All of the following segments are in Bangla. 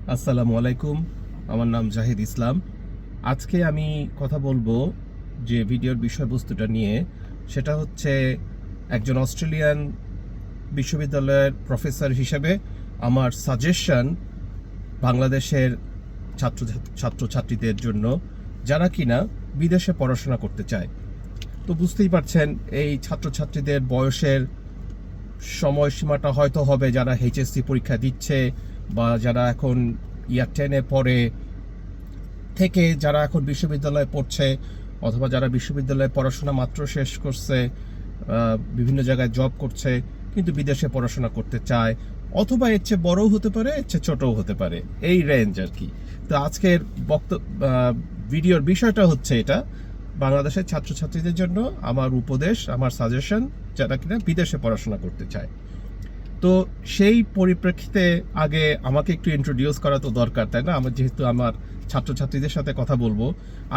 আসসালামু আলাইকুম। আমার নাম জাহিদ ইসলাম। আজকে আমি কথা বলবো যে ভিডিওর বিষয়বস্তুটা নিয়ে, সেটা হচ্ছে একজন অস্ট্রেলিয়ান বিশ্ববিদ্যালয়ের প্রফেসর হিসেবে আমার সাজেশন বাংলাদেশের ছাত্রছাত্রীদের জন্য যারা কিনা বিদেশে পড়াশোনা করতে চায়। তো বুঝতেই পারছেন এই ছাত্রছাত্রীদের বয়সের সময়সীমাটা হয়তো হবে যারা এইচএসসি পরীক্ষা দিচ্ছে বা যারা এখন ইয়ার 10-এ পড়ে থেকে যারা এখন বিশ্ববিদ্যালয়ে পড়ছে, অথবা যারা বিশ্ববিদ্যালয়ে পড়াশোনা মাত্র শেষ করছে, বিভিন্ন জায়গায় জব করছে কিন্তু বিদেশে পড়াশোনা করতে চায়, অথবা এর চেয়ে বড়ও হতে পারে, এর চেয়ে ছোটও হতে পারে, এই রেঞ্জ আর কি। তো আজকের ভিডিওর বিষয়টা হচ্ছে এটা, বাংলাদেশের ছাত্রছাত্রীদের জন্য আমার উপদেশ, আমার সাজেশন যারা কিনা বিদেশে পড়াশোনা করতে চায়। তো সেই পরিপ্রেক্ষিতে আগে আমাকে একটু ইন্ট্রোডিউস করা তো দরকার, তাই না? যেহেতু আমার ছাত্রছাত্রীদের সাথে কথা বলবো,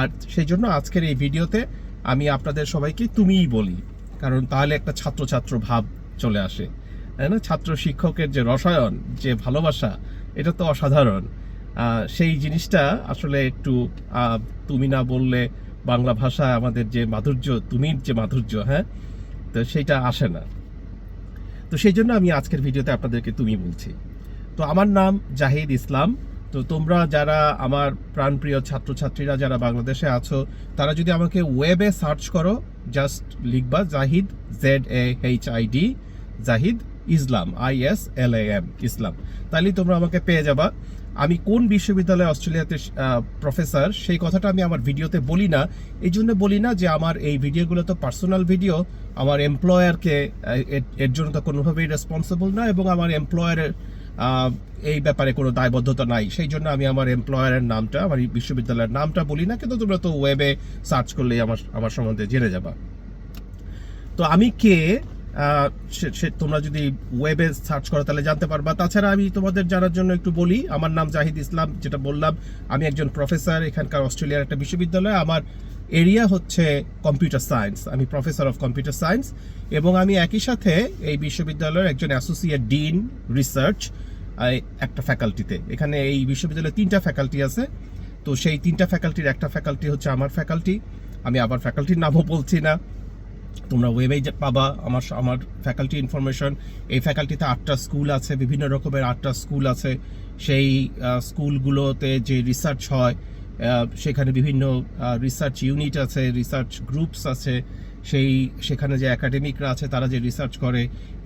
আর সেই জন্য আজকের এই ভিডিওতে আমি আপনাদের সবাইকে তুমিই বলি, কারণ তাহলে একটা ছাত্র ভাব চলে আসে, তাই না? ছাত্র শিক্ষকের যে রসায়ন, যে ভালোবাসা, এটা তো অসাধারণ। সেই জিনিসটা আসলে একটু তুমি না বললে বাংলা ভাষায় আমাদের যে মাধুর্য, তুমির যে মাধুর্য, হ্যাঁ, তো সেইটা আসে না। তো সেই জন্য আমি আজকের ভিডিওতে আপনাদেরকে তুমি বলছি। তো আমার নাম জাহিদ ইসলাম। তো তোমরা যারা আমার প্রাণপ্রিয় ছাত্রছাত্রীরা যারা বাংলাদেশে আছো, তারা যদি আমাকে ওয়েবে সার্চ করো, জাস্ট লিখবা জাহিদ, ZAHID, জাহিদ ইসলাম, ISLAM, ইসলাম, তাহলেই তোমরা আমাকে পেয়ে যাবা। আমি কোন বিশ্ববিদ্যালয়ে অস্ট্রেলিয়াতে প্রফেসর, সেই কথাটা আমি আমার ভিডিওতে বলি না। এই জন্য বলি না যে আমার এই ভিডিওগুলো তো পার্সোনাল ভিডিও, আমার এমপ্লয়ারকে এর জন্য তো কোনোভাবেই রেসপন্সিবল না, এবং আমার এমপ্লয়ারের এই ব্যাপারে কোনো দায়বদ্ধতা নাই। সেই জন্য আমি আমার এমপ্লয়ারের নামটা, আমার বিশ্ববিদ্যালয়ের নামটা বলি না, কিন্তু তোমরা তো ওয়েবে সার্চ করলেই আমার সম্বন্ধে জেনে যাবা। তো আমি কে, তোমরা যদি ওয়েবে সার্চ করো তাহলে জানতে পারবা। তাছাড়া আমি তোমাদের জানার জন্য একটু বলি, আমার নাম জাহিদ ইসলাম, যেটা বললাম। আমি একজন প্রফেসর এখানকার অস্ট্রেলিয়ার একটা বিশ্ববিদ্যালয়ে। আমার এরিয়া হচ্ছে কম্পিউটার সায়েন্স, আমি প্রফেসর অফ কম্পিউটার সায়েন্স, এবং আমি একই সাথে এই বিশ্ববিদ্যালয়ের একজন অ্যাসোসিয়েট ডিন রিসার্চ একটা ফ্যাকাল্টিতে। এখানে এই বিশ্ববিদ্যালয়ে 3টা ফ্যাকাল্টি আছে। তো সেই 3টা ফ্যাকাল্টির একটা ফ্যাকাল্টি হচ্ছে আমার ফ্যাকাল্টি। আমি আবার ফ্যাকাল্টির নামও বলছি না, তোমরা ওয়েবেই পাবা আমার ফ্যাকাল্টি ইনফরমেশন। এই ফ্যাকাল্টিতে 8টা স্কুল আছে, বিভিন্ন রকমের 8টা স্কুল আছে। সেই স্কুলগুলোতে যে রিসার্চ হয়, সেখানে বিভিন্ন রিসার্চ ইউনিট আছে, রিসার্চ গ্রুপস আছে। সেখানে যে একাডেমিকরা আছে তারা যে রিসার্চ করে,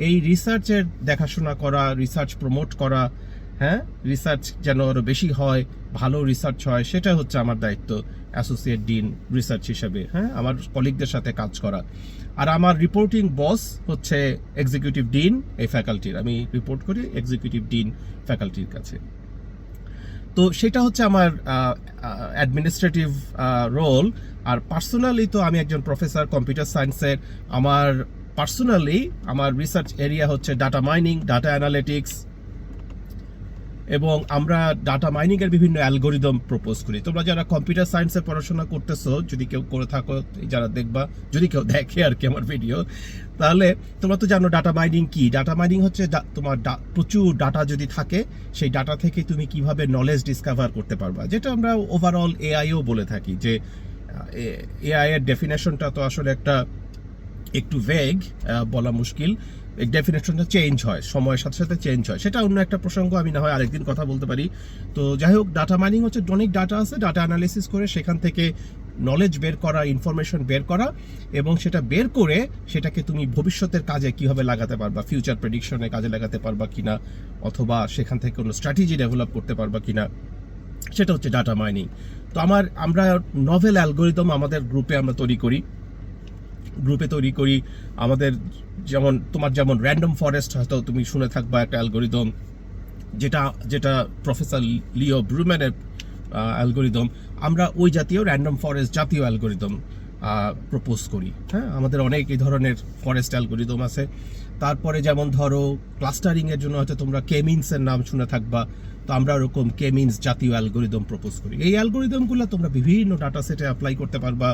এই রিসার্চের দেখাশোনা করা, রিসার্চ প্রমোট করা, হ্যাঁ, রিসার্চ যেন আরও বেশি হয়, ভালো রিসার্চ হয়, সেটা হচ্ছে আমার দায়িত্ব অ্যাসোসিয়েট ডিন রিসার্চ হিসেবে। হ্যাঁ, আমার কলিগদের সাথে কাজ করা। আর আমার রিপোর্টিং বস হচ্ছে এক্সিকিউটিভ ডিন এই ফ্যাকাল্টির। আমি রিপোর্ট করি এক্সিকিউটিভ ডিন ফ্যাকাল্টির কাছে। তো সেটা হচ্ছে আমার অ্যাডমিনিস্ট্রেটিভ রোল। আর পার্সোনালি তো আমি একজন প্রফেসর কম্পিউটার সায়েন্সের। আমার রিসার্চ এরিয়া হচ্ছে ডাটা মাইনিং, ডাটা অ্যানালিটিক্স, এবং আমরা ডাটা মাইনিং এর বিভিন্ন অ্যালগোরিদম প্রপোজ করি। তোমরা যারা কম্পিউটার সায়েন্সে পড়াশোনা করতেছো, যদি কেউ করে থাকো, যারা দেখবা, যদি কেউ দেখে আর কি আমার ভিডিও, তাহলে তোমরা তো জানো ডাটা মাইনিং কি। ডাটা মাইনিং হচ্ছে তোমার প্রচুর ডাটা যদি থাকে, সেই ডাটা থেকে তুমি কিভাবে নলেজ ডিসকভার করতে পারবা, যেটা আমরা ওভারঅল এআইও বলে থাকি। যে এআই এর ডেফিনেশনটা তো আসলে একটু ভেগ, বলা মুশকিল। ডেফিনেশনটা চেঞ্জ হয়, সময়ের সাথে সাথে চেঞ্জ হয়, সেটা অন্য একটা প্রসঙ্গ, আমি না হয় আরেকদিন কথা বলতে পারি। তো যাই হোক, ডাটা মাইনিং হচ্ছে অনেক ডাটা আছে, ডাটা অ্যানালিসিস করে সেখান থেকে নলেজ বের করা, ইনফরমেশন বের করা, এবং সেটা বের করে সেটাকে তুমি ভবিষ্যতের কাজে কিভাবে লাগাতে পারবা, ফিউচার প্রেডিকশনে কাজে লাগাতে পারবা কিনা, অথবা সেখান থেকে কোনো স্ট্র্যাটেজি ডেভেলপ করতে পারবা কিনা, সেটা হচ্ছে ডাটা মাইনিং। তো আমরা নভেল অ্যালগোরিদম আমাদের গ্রুপে আমরা তৈরি করি। আমাদের তোমার যেমন র্যান্ডম ফরেস্ট, হয়তো তুমি শুনে থাকবা একটা অ্যালগোরিদম, যেটা প্রফেসর লিও ব্রুম্যানের অ্যালগোরিদম। আমরা ওই জাতীয় র্যান্ডম ফরেস্ট জাতীয় অ্যালগোরিদম প্রপোজ করি। হ্যাঁ, আমাদের অনেক এই ধরনের ফরেস্ট অ্যালগোরিদম আছে। তারপরে যেমন ধরো ক্লাস্টারিং এর জন্য হয়তো তোমরা কেমিনসের নাম শুনে থাকবা। তো আমরা ওরকম কে মিনস জাতীয় অ্যালগোরিদম প্রপোজ করি। এই অ্যালগোরিদমগুলো তোমরা বিভিন্ন ডাটা সেটে অ্যাপ্লাই করতে পারবা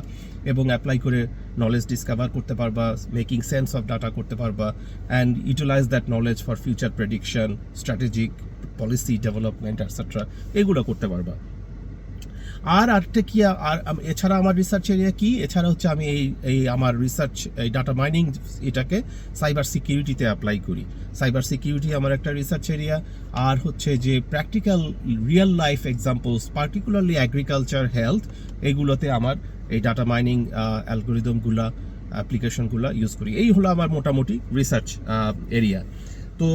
এবং অ্যাপ্লাই করে নলেজ ডিসকভার করতে পারবা, মেকিং সেন্স অফ ডাটা করতে পারবা, and utilise that knowledge for future prediction, strategic policy development etcetera, এগুলো করতে পারবা। আর আরেকটা কি, আর এছাড়া আমার রিসার্চ এরিয়া কি, এছাড়া হচ্ছে আমি এই আমার রিসার্চ এই ডাটা মাইনিং এটাকে সাইবার সিকিউরিটিতে অ্যাপ্লাই করি। সাইবার সিকিউরিটি আমার একটা রিসার্চ এরিয়া। আর হচ্ছে যে practical real life examples, particularly agriculture, health, এগুলোতে আমার এই ডাটা মাইনিং অ্যালগোরিদমগুলো, অ্যাপ্লিকেশনগুলো ইউজ করি। এই হলো আমার মোটামুটি রিসার্চ এরিয়া। তো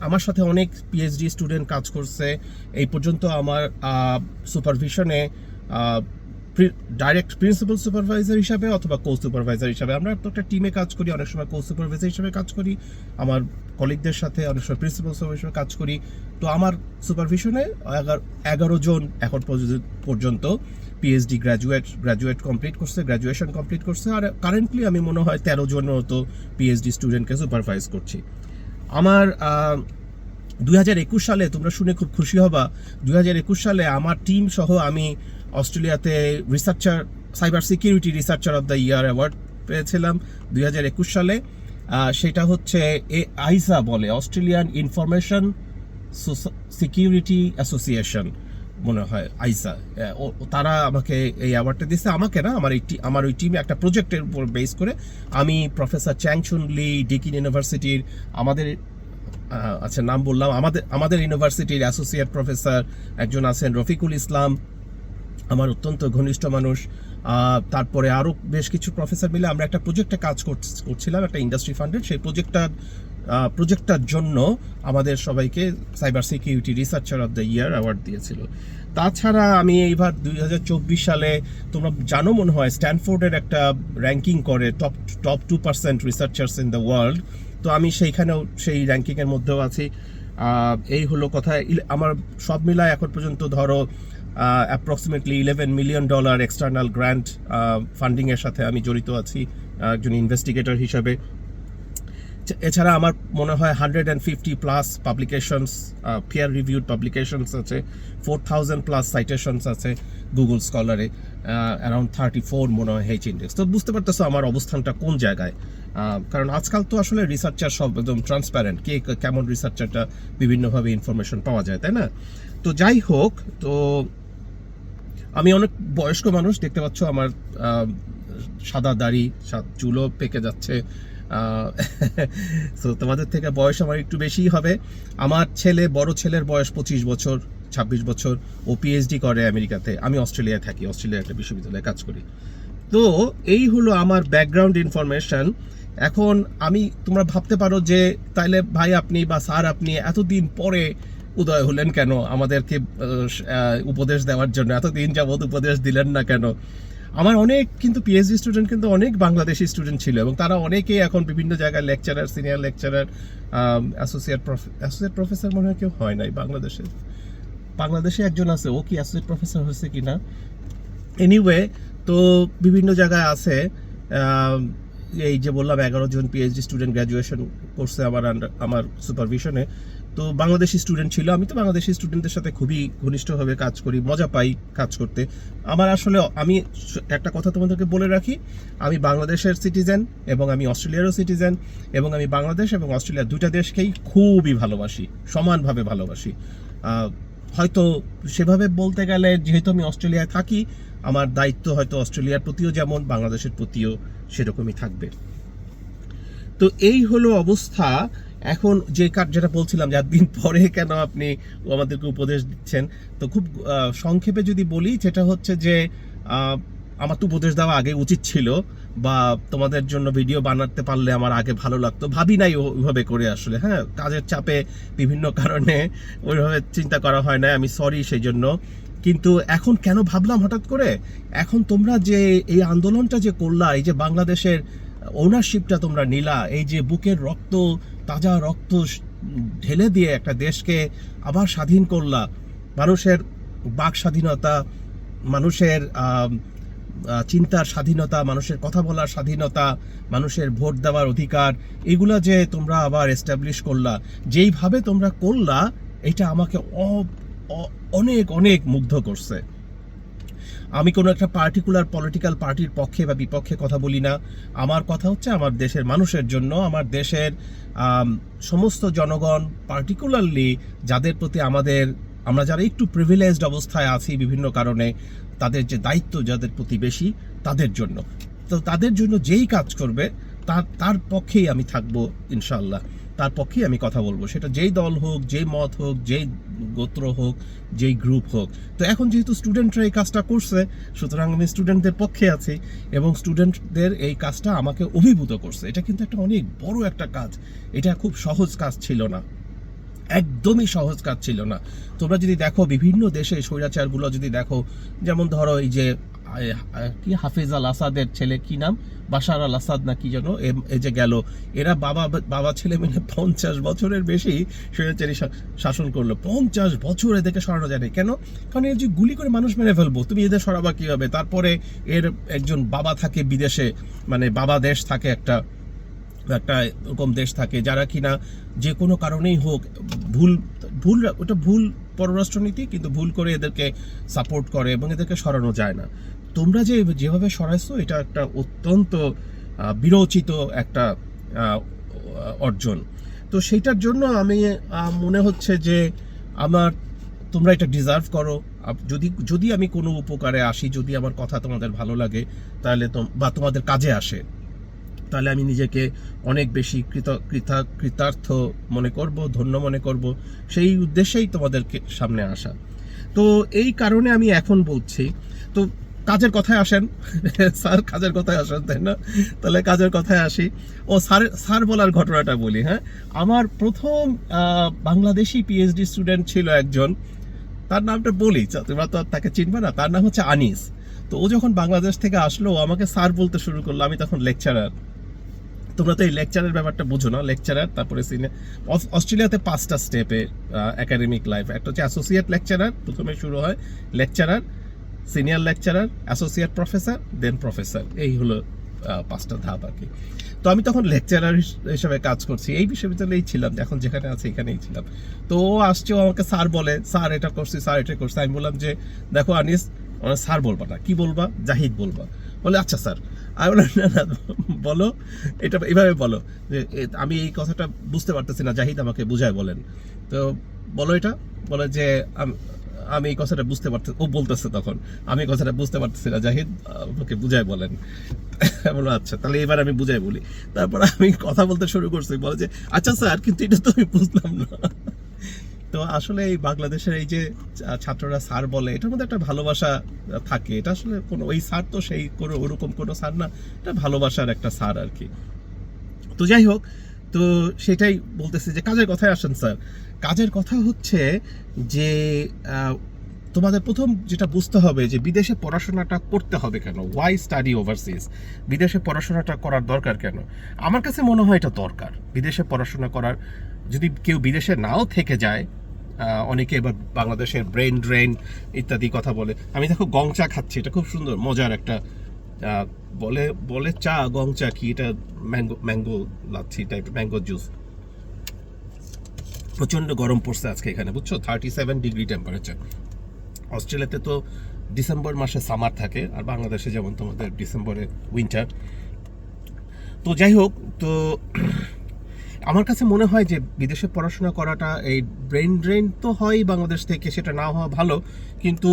আমার সাথে অনেক পিএইচডি স্টুডেন্ট কাজ করছে এই পর্যন্ত। আমার সুপারভিশনে ডাইরেক্ট প্রিন্সিপাল সুপারভাইজার হিসাবে অথবা কো সুপারভাইজার হিসাবে, আমরা একটা টিমে কাজ করি, অনেক সময় কো সুপারভাইজার হিসাবে কাজ করি, আমার কলিগদের সাথে অনেক সময় প্রিন্সিপাল সুপারভাইজার কাজ করি। তো আমার সুপারভিশনে 11 জন এখন পর্যন্ত পিএইচডি গ্র্যাজুয়েট কমপ্লিট করছে, গ্র্যাজুয়েশন কমপ্লিট করছে। আর কারেন্টলি আমি মনে হয় 13 জনের মতো পিএইচডি স্টুডেন্টকে সুপারভাইজ করছি। আমার 2021 সালে, তোমরা শুনে খুব খুশি হবা, 2021 সালে আমার টিম সহ আমি অস্ট্রেলিয়াতে cyber security researcher of the year award পেয়েছিলাম 2021 সালে। সেটা হচ্ছে আইসা বলে, অস্ট্রেলিয়ান ইনফরমেশন সিকিউরিটি অ্যাসোসিয়েশন মনে হয়, আইসা। তারা আমাকে এই অ্যাওয়ার্ডটা দিচ্ছে, আমাকে না, আমার ওই টিমে একটা প্রজেক্টের উপর বেস করে। আমি প্রফেসর চ্যাং চুন লি ডিকিন ইউনিভার্সিটির, আচ্ছা নাম বললাম, আমাদের ইউনিভার্সিটির অ্যাসোসিয়েট প্রফেসর একজন আছেন রফিকুল ইসলাম, আমার অত্যন্ত ঘনিষ্ঠ মানুষ। তারপরে আরও বেশ কিছু প্রফেসর মিলে আমরা একটা প্রজেক্টে কাজ করছিলাম, একটা ইন্ডাস্ট্রি ফান্ডেড। সেই প্রজেক্টটার জন্য আমাদের সবাইকে cyber security researcher of the year award দিয়েছিল। তাছাড়া আমি এইবার 2024 সালে, তোমরা জানো মনে হয়, স্ট্যানফোর্ডের একটা র্যাঙ্কিং করে top 2% researchers in the world. তো আমি সেইখানেও সেই র্যাঙ্কিংয়ের মধ্যেও আছি। এই হলো কথা। আমার সব মিলায় এখন পর্যন্ত ধরো অ্যাপ্রক্সিমেটলি $11 মিলিয়ন এক্সটার্নাল গ্র্যান্ট ফান্ডিংয়ের সাথে আমি জড়িত আছি একজন ইনভেস্টিগেটর হিসাবে। এছাড়া আমার মনে হয় 150+ পাবলিকেশনস, পিয়ার রিভিউড পাবলিকেশনস আছে, 4000+ সাইটেশনস আছে গুগল স্কলারে, অ্যারাউন্ড 34 মনে হয় H ইন্ডেক্স। তো বুঝতে পারতেছো আমার অবস্থানটা কোন জায়গায়। কারণ আজকাল তো আসলে রিসার্চার সব একদম ট্রান্সপারেন্ট, কে কেমন রিসার্চারটা বিভিন্নভাবে ইনফরমেশন পাওয়া যায়, তাই না? তো যাই হোক, তো আমি অনেক বয়স্ক মানুষ, দেখতে পাচ্ছ আমার সাদা দাড়ি, চুলও পেকে যাচ্ছে। তো তোমাদের থেকে বয়স আমার একটু বেশিই হবে। আমার বড় ছেলের বয়স 25 বছর, 26 বছর, ও পিএইচডি করে আমেরিকাতে। আমি অস্ট্রেলিয়ায় থাকি, অস্ট্রেলিয়ার একটা বিশ্ববিদ্যালয়ে কাজ করি। তো এই হলো আমার ব্যাকগ্রাউন্ড ইনফরমেশন। এখন তোমরা ভাবতে পারো যে তাইলে ভাই আপনি বা স্যার আপনি এতদিন পরে উদয় হলেন কেন, আমাদেরকে উপদেশ দেওয়ার জন্য এতদিন যাবৎ উপদেশ দিলেন না কেন? আমার অনেক কিন্তু পিএইচডি স্টুডেন্ট কিন্তু অনেক বাংলাদেশি স্টুডেন্ট ছিল, এবং তারা অনেকেই এখন বিভিন্ন জায়গায় lecturer, senior lecturer, associate professor মনে হয় কেউ হয় নাই বাংলাদেশে একজন আছে, ও কি অ্যাসোসিয়েট প্রফেসর হয়েছে কিনা, এনিওয়ে। তো বিভিন্ন জায়গায় আছে। এই যে বললাম 11 জন পিএইচডি স্টুডেন্ট গ্র্যাজুয়েশন করছে আমার সুপারভিশনে। তো বাংলাদেশি স্টুডেন্ট ছিল। আমি তো বাংলাদেশি স্টুডেন্টদের সাথে খুবই ঘনিষ্ঠভাবে কাজ করি, মজা পাই কাজ করতে। আমি একটা কথা তোমাদেরকে বলে রাখি, আমি বাংলাদেশের সিটিজেন এবং আমি অস্ট্রেলিয়ারও সিটিজেন, এবং আমি বাংলাদেশ এবং অস্ট্রেলিয়া দুইটা দেশকেই খুবই ভালোবাসি, সমানভাবে ভালোবাসি। হয়তো সেভাবে বলতে গেলে, যেহেতু আমি অস্ট্রেলিয়ায় থাকি, আমার দায়িত্ব হয়তো অস্ট্রেলিয়ার প্রতিও যেমন বাংলাদেশের প্রতিও সেরকমই থাকবে। তো এই হলো অবস্থা। এখন যেটা বলছিলাম যে দিন পরে কেন আপনি আমাদেরকে উপদেশ দিচ্ছেন, তো খুব সংক্ষেপে যদি বলি, যেটা হচ্ছে যে আমার তো উপদেশ দেওয়া আগে উচিত ছিল, বা তোমাদের জন্য ভিডিও বানাতে পারলে আমার আগে ভালো লাগতো। ভাবি নাই ওইভাবে করে, আসলে হ্যাঁ, কাজের চাপে বিভিন্ন কারণে ওইভাবে চিন্তা করা হয় না, আমি সরি সেই জন্য। কিন্তু এখন কেন ভাবলাম হঠাৎ করে, এখন তোমরা যে এই আন্দোলনটা যে করলা, এই যে বাংলাদেশের ওনারশিপটা তোমরা নিলা, এই যে বুকের রক্ত, তাজা রক্ত ঢেলে দিয়ে একটা দেশকে আবার স্বাধীন করলা, মানুষের বাক স্বাধীনতা, মানুষের চিন্তার স্বাধীনতা, মানুষের কথা বলার স্বাধীনতা, মানুষের ভোট দেওয়ার অধিকার, এগুলা যে তোমরা আবার এস্টাবলিশ করলা, যেইভাবে তোমরা করলা, এটা আমাকে অনেক অনেক মুগ্ধ করছে। আমি কোনো একটা পার্টিকুলার পলিটিক্যাল পার্টির পক্ষে বা বিপক্ষে কথা বলি না। আমার কথা হচ্ছে আমার দেশের মানুষের জন্য, আমার দেশের সমস্ত জনগণ, পার্টিকুলারলি যাদের প্রতি আমরা যারা একটু প্রিভিলেজড অবস্থায় আছি বিভিন্ন কারণে, তাদের যে দায়িত্ব যাদের প্রতি বেশি, তাদের জন্য। তো তাদের জন্য যেই কাজ করবে তার পক্ষেই আমি থাকবো ইনশাআল্লাহ, তার পক্ষেই আমি কথা বলবো, সেটা যেই দল হোক, যেই মত হোক, যেই গোত্র হোক, যেই গ্রুপ হোক। তো এখন যেহেতু স্টুডেন্টরা এই কাজটা করছে, সুতরাং আমি স্টুডেন্টদের পক্ষে আছি, এবং স্টুডেন্টদের এই কাজটা আমাকে অভিভূত করছে। এটা কিন্তু একটা অনেক বড় একটা কাজ, এটা খুব সহজ কাজ ছিল না, একদমই সহজ কাজ ছিল না। তোমরা যদি দেখো বিভিন্ন দেশে স্বৈরাচারগুলো যদি দেখো, যেমন ধরো এই যে কি হাফিজ আল আসাদের ছেলে, কি নাম, বাশার আল আসাদ না কি যেন, এই যে গেল, এরা বাবা ছেলে মিলে 50 বছরের বেশি স্বৈরাচারী শাসন করলো। 50 বছর এদেরকে সরানো যায় না কেন? কারণ এই যে গুলি করে মানুষ মেরে ফেলবো, তুমি এদের সরাবা কিভাবে? তারপরে এর একজন বাবা থাকে বিদেশে, মানে বাবা দেশ থাকে, একটা এরকম দেশ থাকে যারা কিনা যে কোনো কারণেই হোক ওটা ভুল পররাষ্ট্রনীতি, কিন্তু ভুল করে এদেরকে সাপোর্ট করে এবং এদেরকে সরানো যায় না। তোমরা যেভাবে সরাইছো, এটা একটা অত্যন্ত বিরোচিত একটা অর্জন। তো সেইটার জন্য আমি মনে হচ্ছে যে তোমরা এটা ডিজার্ভ করো। যদি আমি কোনো উপকারে আসি, যদি আমার কথা তোমাদের ভালো লাগে, তাহলে বা তোমাদের কাজে আসে, তাহলে আমি নিজেকে অনেক বেশি কৃতার্থ মনে করব, ধন্য মনে করব। সেই উদ্দেশ্যেই তোমাদেরকে সামনে আসা। তো এই কারণে আমি এখন বলছি। তো কাজের কথায় আসেন স্যার, কাজের কথায় আসেন, তাই না? তাহলে কাজের কথায় আসি। স্যার বলার ঘটনাটা বলি। হ্যাঁ, আমার প্রথম বাংলাদেশি পিএইচডি স্টুডেন্ট ছিল একজন, তার নামটা বলি, তোমরা তো তাকে চিনবে না। তার নাম হচ্ছে আনিস। তো ও যখন বাংলাদেশ থেকে আসলো, আমাকে স্যার বলতে শুরু করলো। আমি তখন লেকচারার। তোমরা তো এই লেকচারের ব্যাপারটা বুঝো না, লেকচারার, তারপরে অস্ট্রেলিয়াতে 5টা স্টেপে একাডেমিক লাইফ। একটা হচ্ছে অ্যাসোসিয়েট লেকচারার, প্রথমে শুরু হয় lecturer, senior lecturer, associate professor, then professor. এই হলো 5টা ধাপ আর কি। তো আমি তখন লেকচারার হিসেবে কাজ করছি, এই বিশ্ববিদ্যালয়েই ছিলাম, এখন যেখানে আছে এখানেই ছিলাম। তো ও আসছে, ও আমাকে স্যার বলে, স্যার এটা করছি, স্যার এটা করছি। আমি বললাম যে দেখো আনিস, স্যার বলবা না, কি বলবা? জাহিদ বলবা। বলে আচ্ছা স্যার। আমি বললাম না, বলো, এটা এইভাবে বলো যে আমি এই কথাটা বুঝতে পারতেছি না, জাহিদ আমাকে বুঝায় বলেন। তো বলো এটা, বলে যে আমি এই কথাটা বুঝতে পারতেছি। ও বলতেছে তখন, আমি এই কথাটা বুঝতে পারতেছি না, জাহিদ আমাকে বুঝায় বলেন। বলো আচ্ছা, তাহলে এবার আমি বুঝাই বলি। তারপর আমি কথা বলতে শুরু করছি, বলে যে আচ্ছা স্যার, কিন্তু এটা তো আমি বুঝলাম না। তো আসলে এই বাংলাদেশের এই যে ছাত্ররা স্যার বলে, এটার মধ্যে একটা ভালোবাসা থাকে। এটা আসলে কোনো ওই স্যার তো সেই কোনো ওরকম কোনো স্যার না, এটা ভালোবাসার একটা স্যার আর কি। তো যাই হোক, তো সেটাই বলতেছি যে কাজের কথায় আসেন স্যার। কাজের কথা হচ্ছে যে তোমাদের প্রথম যেটা বুঝতে হবে যে বিদেশে পড়াশোনাটা করতে হবে কেন, ওয়াই স্টাডি ওভারসিজ, বিদেশে পড়াশোনাটা করার দরকার কেন? আমার কাছে মনে হয় এটা দরকার বিদেশে পড়াশোনা করার। যদি কেউ বিদেশে নাও থেকে যায়, অনেকে এবার বাংলাদেশের ব্রেন ড্রেন ইত্যাদি কথা বলে। আমি দেখো গং চা খাচ্ছি, এটা খুব সুন্দর মজার একটা বলে চা, গং চা কি, এটা ম্যাঙ্গো লাচ্ছি টাইপের, ম্যাঙ্গো জুস। প্রচণ্ড গরম পড়ছে আজকে এখানে, বুঝছো, 37 ডিগ্রি টেম্পারেচার। অস্ট্রেলিয়াতে তো ডিসেম্বর মাসে সামার থাকে, আর বাংলাদেশে যেমন তোমাদের ডিসেম্বরে উইন্টার। তো যাই হোক, তো আমার কাছে মনে হয় যে বিদেশে পড়াশোনা করাটা, এই ব্রেন ড্রেন তো হয় বাংলাদেশ থেকে, সেটা না হওয়া ভালো, কিন্তু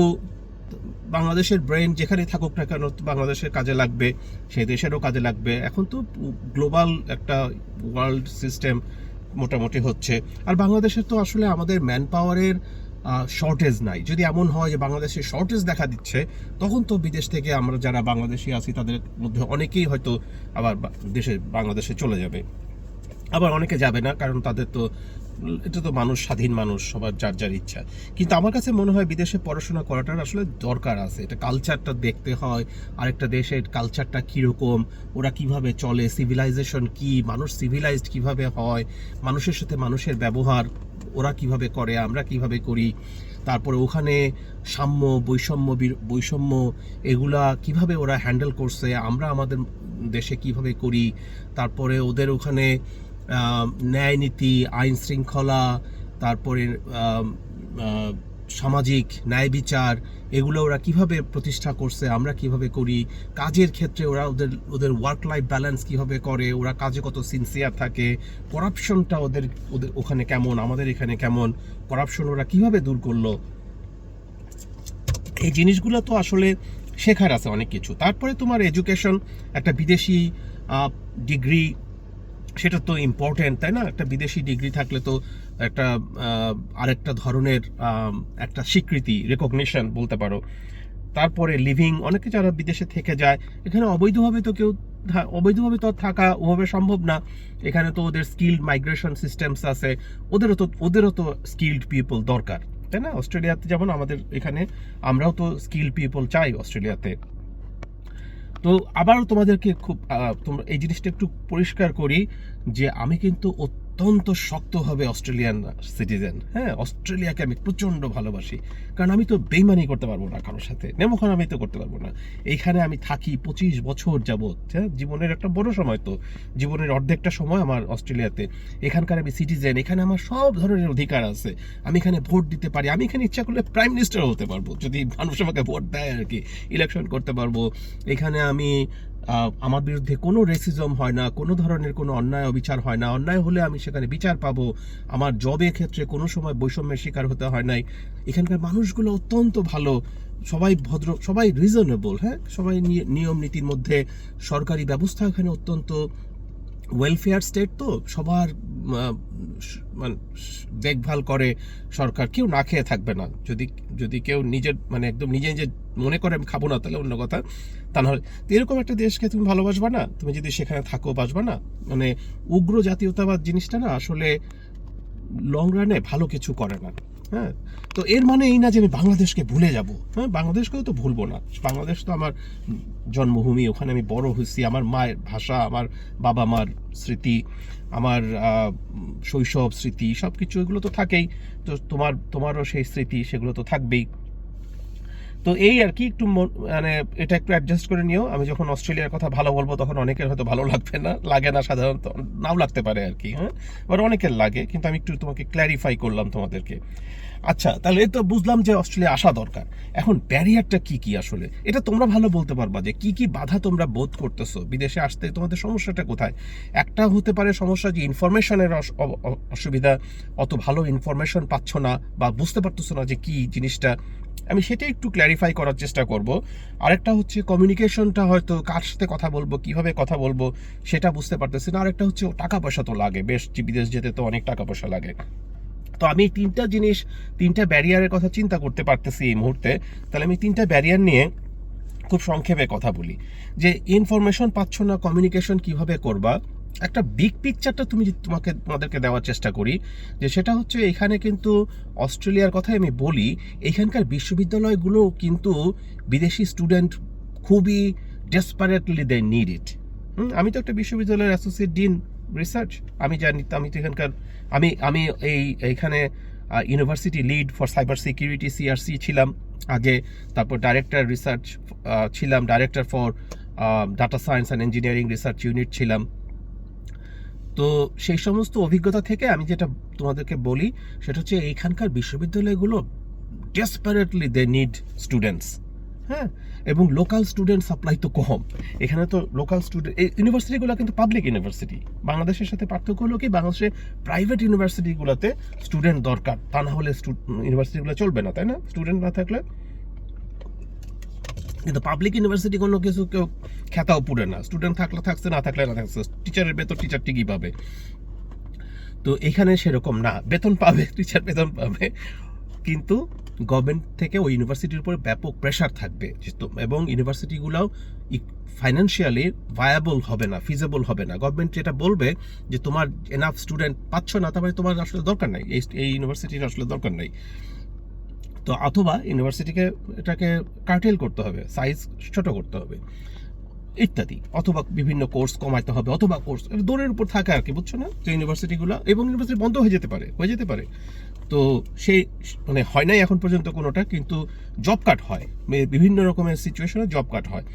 বাংলাদেশের ব্রেন যেখানে থাকুক না কেন, বাংলাদেশের কাজে লাগবে, সেই দেশেরও কাজে লাগবে। এখন তো গ্লোবাল একটা ওয়ার্ল্ড সিস্টেম মোটামুটি হচ্ছে। আর বাংলাদেশের তো আসলে আমাদের ম্যান পাওয়ারের শর্টেজ নাই। যদি এমন হয় যে বাংলাদেশের শর্টেজ দেখা দিচ্ছে, তখন তো বিদেশ থেকে আমরা যারা বাংলাদেশি আছি তাদের মধ্যে অনেকেই হয়তো আবার বাংলাদেশে চলে যাবে, আবার অনেকে যাবে না, কারণ তাদের তো এটা তো মানুষ, স্বাধীন মানুষ, সবার যার যার ইচ্ছা। কিন্তু আমার কাছে মনে হয় বিদেশে পড়াশোনা করাটার আসলে দরকার আছে। এটা কালচারটা দেখতে হয়, আরেকটা দেশের কালচারটা কীরকম, ওরা কিভাবে চলে, সিভিলাইজেশন কি, মানুষ সিভিলাইজড কিভাবে হয়, মানুষের সাথে মানুষের ব্যবহার ওরা কিভাবে করে, আমরা কিভাবে করি। তারপরে ওখানে সাম্য বৈষম্য এগুলা কিভাবে ওরা হ্যান্ডেল করছে, আমরা আমাদের দেশে কিভাবে করি, তারপরে ওদের ওখানে ন্যায় নীতি, আইন শৃঙ্খলা, তারপরে সামাজিক ন্যায় বিচার, এগুলো ওরা কিভাবে প্রতিষ্ঠা করছে, আমরা কিভাবে করি, কাজের ক্ষেত্রে ওরা ওদের ওয়ার্ক লাইফ ব্যালেন্স কিভাবে করে, ওরা কাজে কত সিনসিয়ার থাকে, করাপশনটা ওদের ওখানে কেমন, আমাদের এখানে কেমন, করাপশন ওরা কিভাবে দূর করলো, এই জিনিসগুলো তো আসলে শেখার আছে অনেক কিছু। তারপরে তোমার এডুকেশন, একটা বিদেশি ডিগ্রি, সেটা তো ইম্পর্টেন্ট, তাই না? একটা বিদেশি ডিগ্রি থাকলে তো একটা আরেকটা ধরনের একটা স্বীকৃতি, রেকগনিশন বলতে পারো। তারপরে লিভিং, অনেকে যারা বিদেশে থেকে যায়, এখানে অবৈধভাবে তো থাকা ওভাবে সম্ভব না। এখানে তো ওদের স্কিল্ড মাইগ্রেশন সিস্টেমস আছে, ওদেরও তো স্কিল্ড পিপল দরকার, তাই না? অস্ট্রেলিয়াতে যেমন আমাদের এখানে, আমরাও তো স্কিল্ড পিপল চাই অস্ট্রেলিয়াতে। তো আবারও তোমাদেরকে তোমরা এই জিনিসটা একটু পরিষ্কার করি যে আমি কিন্তু অত্যন্ত শক্তভাবে অস্ট্রেলিয়ান সিটিজেন। হ্যাঁ, অস্ট্রেলিয়াকে আমি প্রচণ্ড ভালোবাসি, কারণ আমি তো বেইমানি করতে পারবো না কারোর সাথে, নেমোখান আমি তো করতে পারবো না। এইখানে আমি থাকি 25 বছর যাবৎ, হ্যাঁ, জীবনের একটা বড় সময়, তো জীবনের অর্ধেকটা সময় আমার অস্ট্রেলিয়াতে। এখানকার আমি সিটিজেন, এখানে আমার সব ধরনের অধিকার আছে, আমি এখানে ভোট দিতে পারি, আমি এখানে ইচ্ছা করলে প্রাইম মিনিস্টার হতে পারবো যদি মানুষ আমাকে ভোট দেয় আর কি, ইলেকশন করতে পারবো। এখানে আমি আমার বিরুদ্ধে কোনো রেসিজম হয় না, কোনো ধরনের কোনো অন্যায় অবিচার হয় না, অন্যায় হলে আমি সেখানে বিচার পাবো। আমার জবের ক্ষেত্রে কোনো সময় বৈষম্যের শিকার হতে হয় নাই। এখানকার মানুষগুলো অত্যন্ত ভালো, সবাই ভদ্র, সবাই রিজনেবল, হ্যাঁ, সবাই নিয়ম নীতির মধ্যে। সরকারি ব্যবস্থা এখানে অত্যন্ত ওয়েলফেয়ার স্টেট, তো সবার মানে দেখভাল করে সরকার, কেউ না খেয়ে থাকবে না। যদি কেউ নিজের একদম নিজে মনে করে আমি খাবো না, তাহলে অন্য কথা, তা নাহলে এরকম একটা দেশকে তুমি ভালোবাসবা না, তুমি যদি সেখানে থাকো, বাসবা না। উগ্র জাতীয়তাবাদ জিনিসটা না আসলে লং রানে ভালো কিছু করে না। হ্যাঁ, তো এর মানে এই না যে আমি বাংলাদেশকে ভুলে যাব। হ্যাঁ, বাংলাদেশকেও তো ভুলবো না, বাংলাদেশ তো আমার জন্মভূমি, ওখানে আমি বড় হয়েছি, আমার মায়ের ভাষা, আমার বাবা মার স্মৃতি, আমার শৈশব স্মৃতি, সব কিছু এগুলো তো থাকেই। তো তোমারও সেই স্মৃতি, সেগুলো তো থাকবেই। তো এই আর কি, একটু এটা একটু অ্যাডজাস্ট করে নিও। আমি যখন অস্ট্রেলিয়ার কথা ভালো বলবো তখন অনেকের হয়তো ভালো লাগে না সাধারণত, নাও লাগতে পারে আর কি। হ্যাঁ, এবার অনেকের লাগে, কিন্তু আমি একটু তোমাকে ক্ল্যারিফাই করলাম তোমাদেরকে। আচ্ছা, তাহলে তো বুঝলাম যে অস্ট্রেলিয়া আসা দরকার। এখন ব্যারিয়ারটা কি আসলে, এটা তোমরা ভালো বলতে পারবা যে কি বাধা তোমরা বোধ করতেছো বিদেশে আসতে, তোমাদের সমস্যাটা কোথায়? একটা হতে পারে সমস্যা যে ইনফরমেশনের অসুবিধা, অত ভালো ইনফরমেশন পাচ্ছ না বা বুঝতে পারতেছো না যে কি জিনিসটা, আমি সেটা একটু ক্ল্যারিফাই করার চেষ্টা করব। আরেকটা হচ্ছে কমিউনিকেশনটা, হয়তো কার সাথে কথা বলবো, কিভাবে কথা বলবো সেটা বুঝতে পারতেছি না। আরেকটা হচ্ছে টাকা পয়সা তো লাগে, বেশ বিদেশ যেতে তো অনেক টাকা পয়সা লাগে। তো আমি তিনটা ব্যারিয়ারের কথা চিন্তা করতে পারতেছি এই মুহূর্তে। তাহলে আমি তিনটা ব্যারিয়ার নিয়ে খুব সংক্ষেপে কথা বলি। যে ইনফরমেশন পাচ্ছ না, কমিউনিকেশন কিভাবে করবা, একটা বিগ পিকচারটা তোমাদেরকে দেওয়ার চেষ্টা করি। যে সেটা হচ্ছে, এখানে কিন্তু অস্ট্রেলিয়ার কথাই আমি বলি, এখানকার বিশ্ববিদ্যালয়গুলো কিন্তু বিদেশি স্টুডেন্ট খুবই ডেসপারেটলি দে নিড ইট। আমি তো একটা বিশ্ববিদ্যালয়ের অ্যাসোসিয়েট ডিন রিসার্চ, আমি জানি, আমি তো এখানকার আমি এইখানে university lead for cyber security CRC ছিলাম আগে, তারপর ডাইরেক্টর রিসার্চ ছিলাম, director for data science and engineering research unit ছিলাম। তো সেই সমস্ত অভিজ্ঞতা থেকে আমি যেটা তোমাদেরকে বলি সেটা হচ্ছে, এইখানকার বিশ্ববিদ্যালয়গুলো ডেসপারেটলি দে নিড স্টুডেন্টস। হ্যাঁ, এবং লোকাল স্টুডেন্ট সাপ্লাই তো কম। এখানে তো লোকাল স্টুডেন্ট, এই ইউনিভার্সিটিগুলো কিন্তু পাবলিক ইউনিভার্সিটি। বাংলাদেশের সাথে পার্থক্য হলো কি, বাংলাদেশে প্রাইভেট ইউনিভার্সিটিগুলোতে স্টুডেন্ট দরকার, তা না হলে ইউনিভার্সিটিগুলো চলবে না, তাই না? স্টুডেন্ট না থাকলে। কিন্তু পাবলিক ইউনিভার্সিটি কোনো কিছু কেউ খেতাও পুড়ে না, স্টুডেন্ট থাকলে থাকছে, না থাকলে না থাকছে, টিচারের বেতন টিচার ঠিকই পাবে। তো এখানে সেরকম না, বেতন পাবে, টিচার বেতন পাবে, কিন্তু গভর্নমেন্ট থেকে ওই ইউনিভার্সিটির উপরে ব্যাপক প্রেশার থাকবে, এবং ইউনিভার্সিটিগুলোও ফাইন্যান্সিয়ালি ভায়াবল হবে না, ফিজেবল হবে না। গভর্নমেন্ট যেটা বলবে যে তোমার এনাফ স্টুডেন্ট পাচ্ছ না, তারপরে তোমার আসলে দরকার নাই, এই ইউনিভার্সিটির আসলে দরকার নাই। তো অথবা ইউনিভার্সিটিকে এটাকে কার্টেল করতে হবে, সাইজ ছোট করতে হবে ইত্যাদি, অথবা বিভিন্ন কোর্স কমাইতে হবে, অথবা কোর্স দৌড়ের উপর থাকে আর কি, বুঝছো না? যে ইউনিভার্সিটিগুলো, এবং ইউনিভার্সিটি বন্ধ হয়ে যেতে পারে। তো সেই মানে হয় নাই এখন পর্যন্ত কোনোটা, কিন্তু জব কাট হয়, বিভিন্ন রকমের সিচুয়েশনে জব কাট হয়।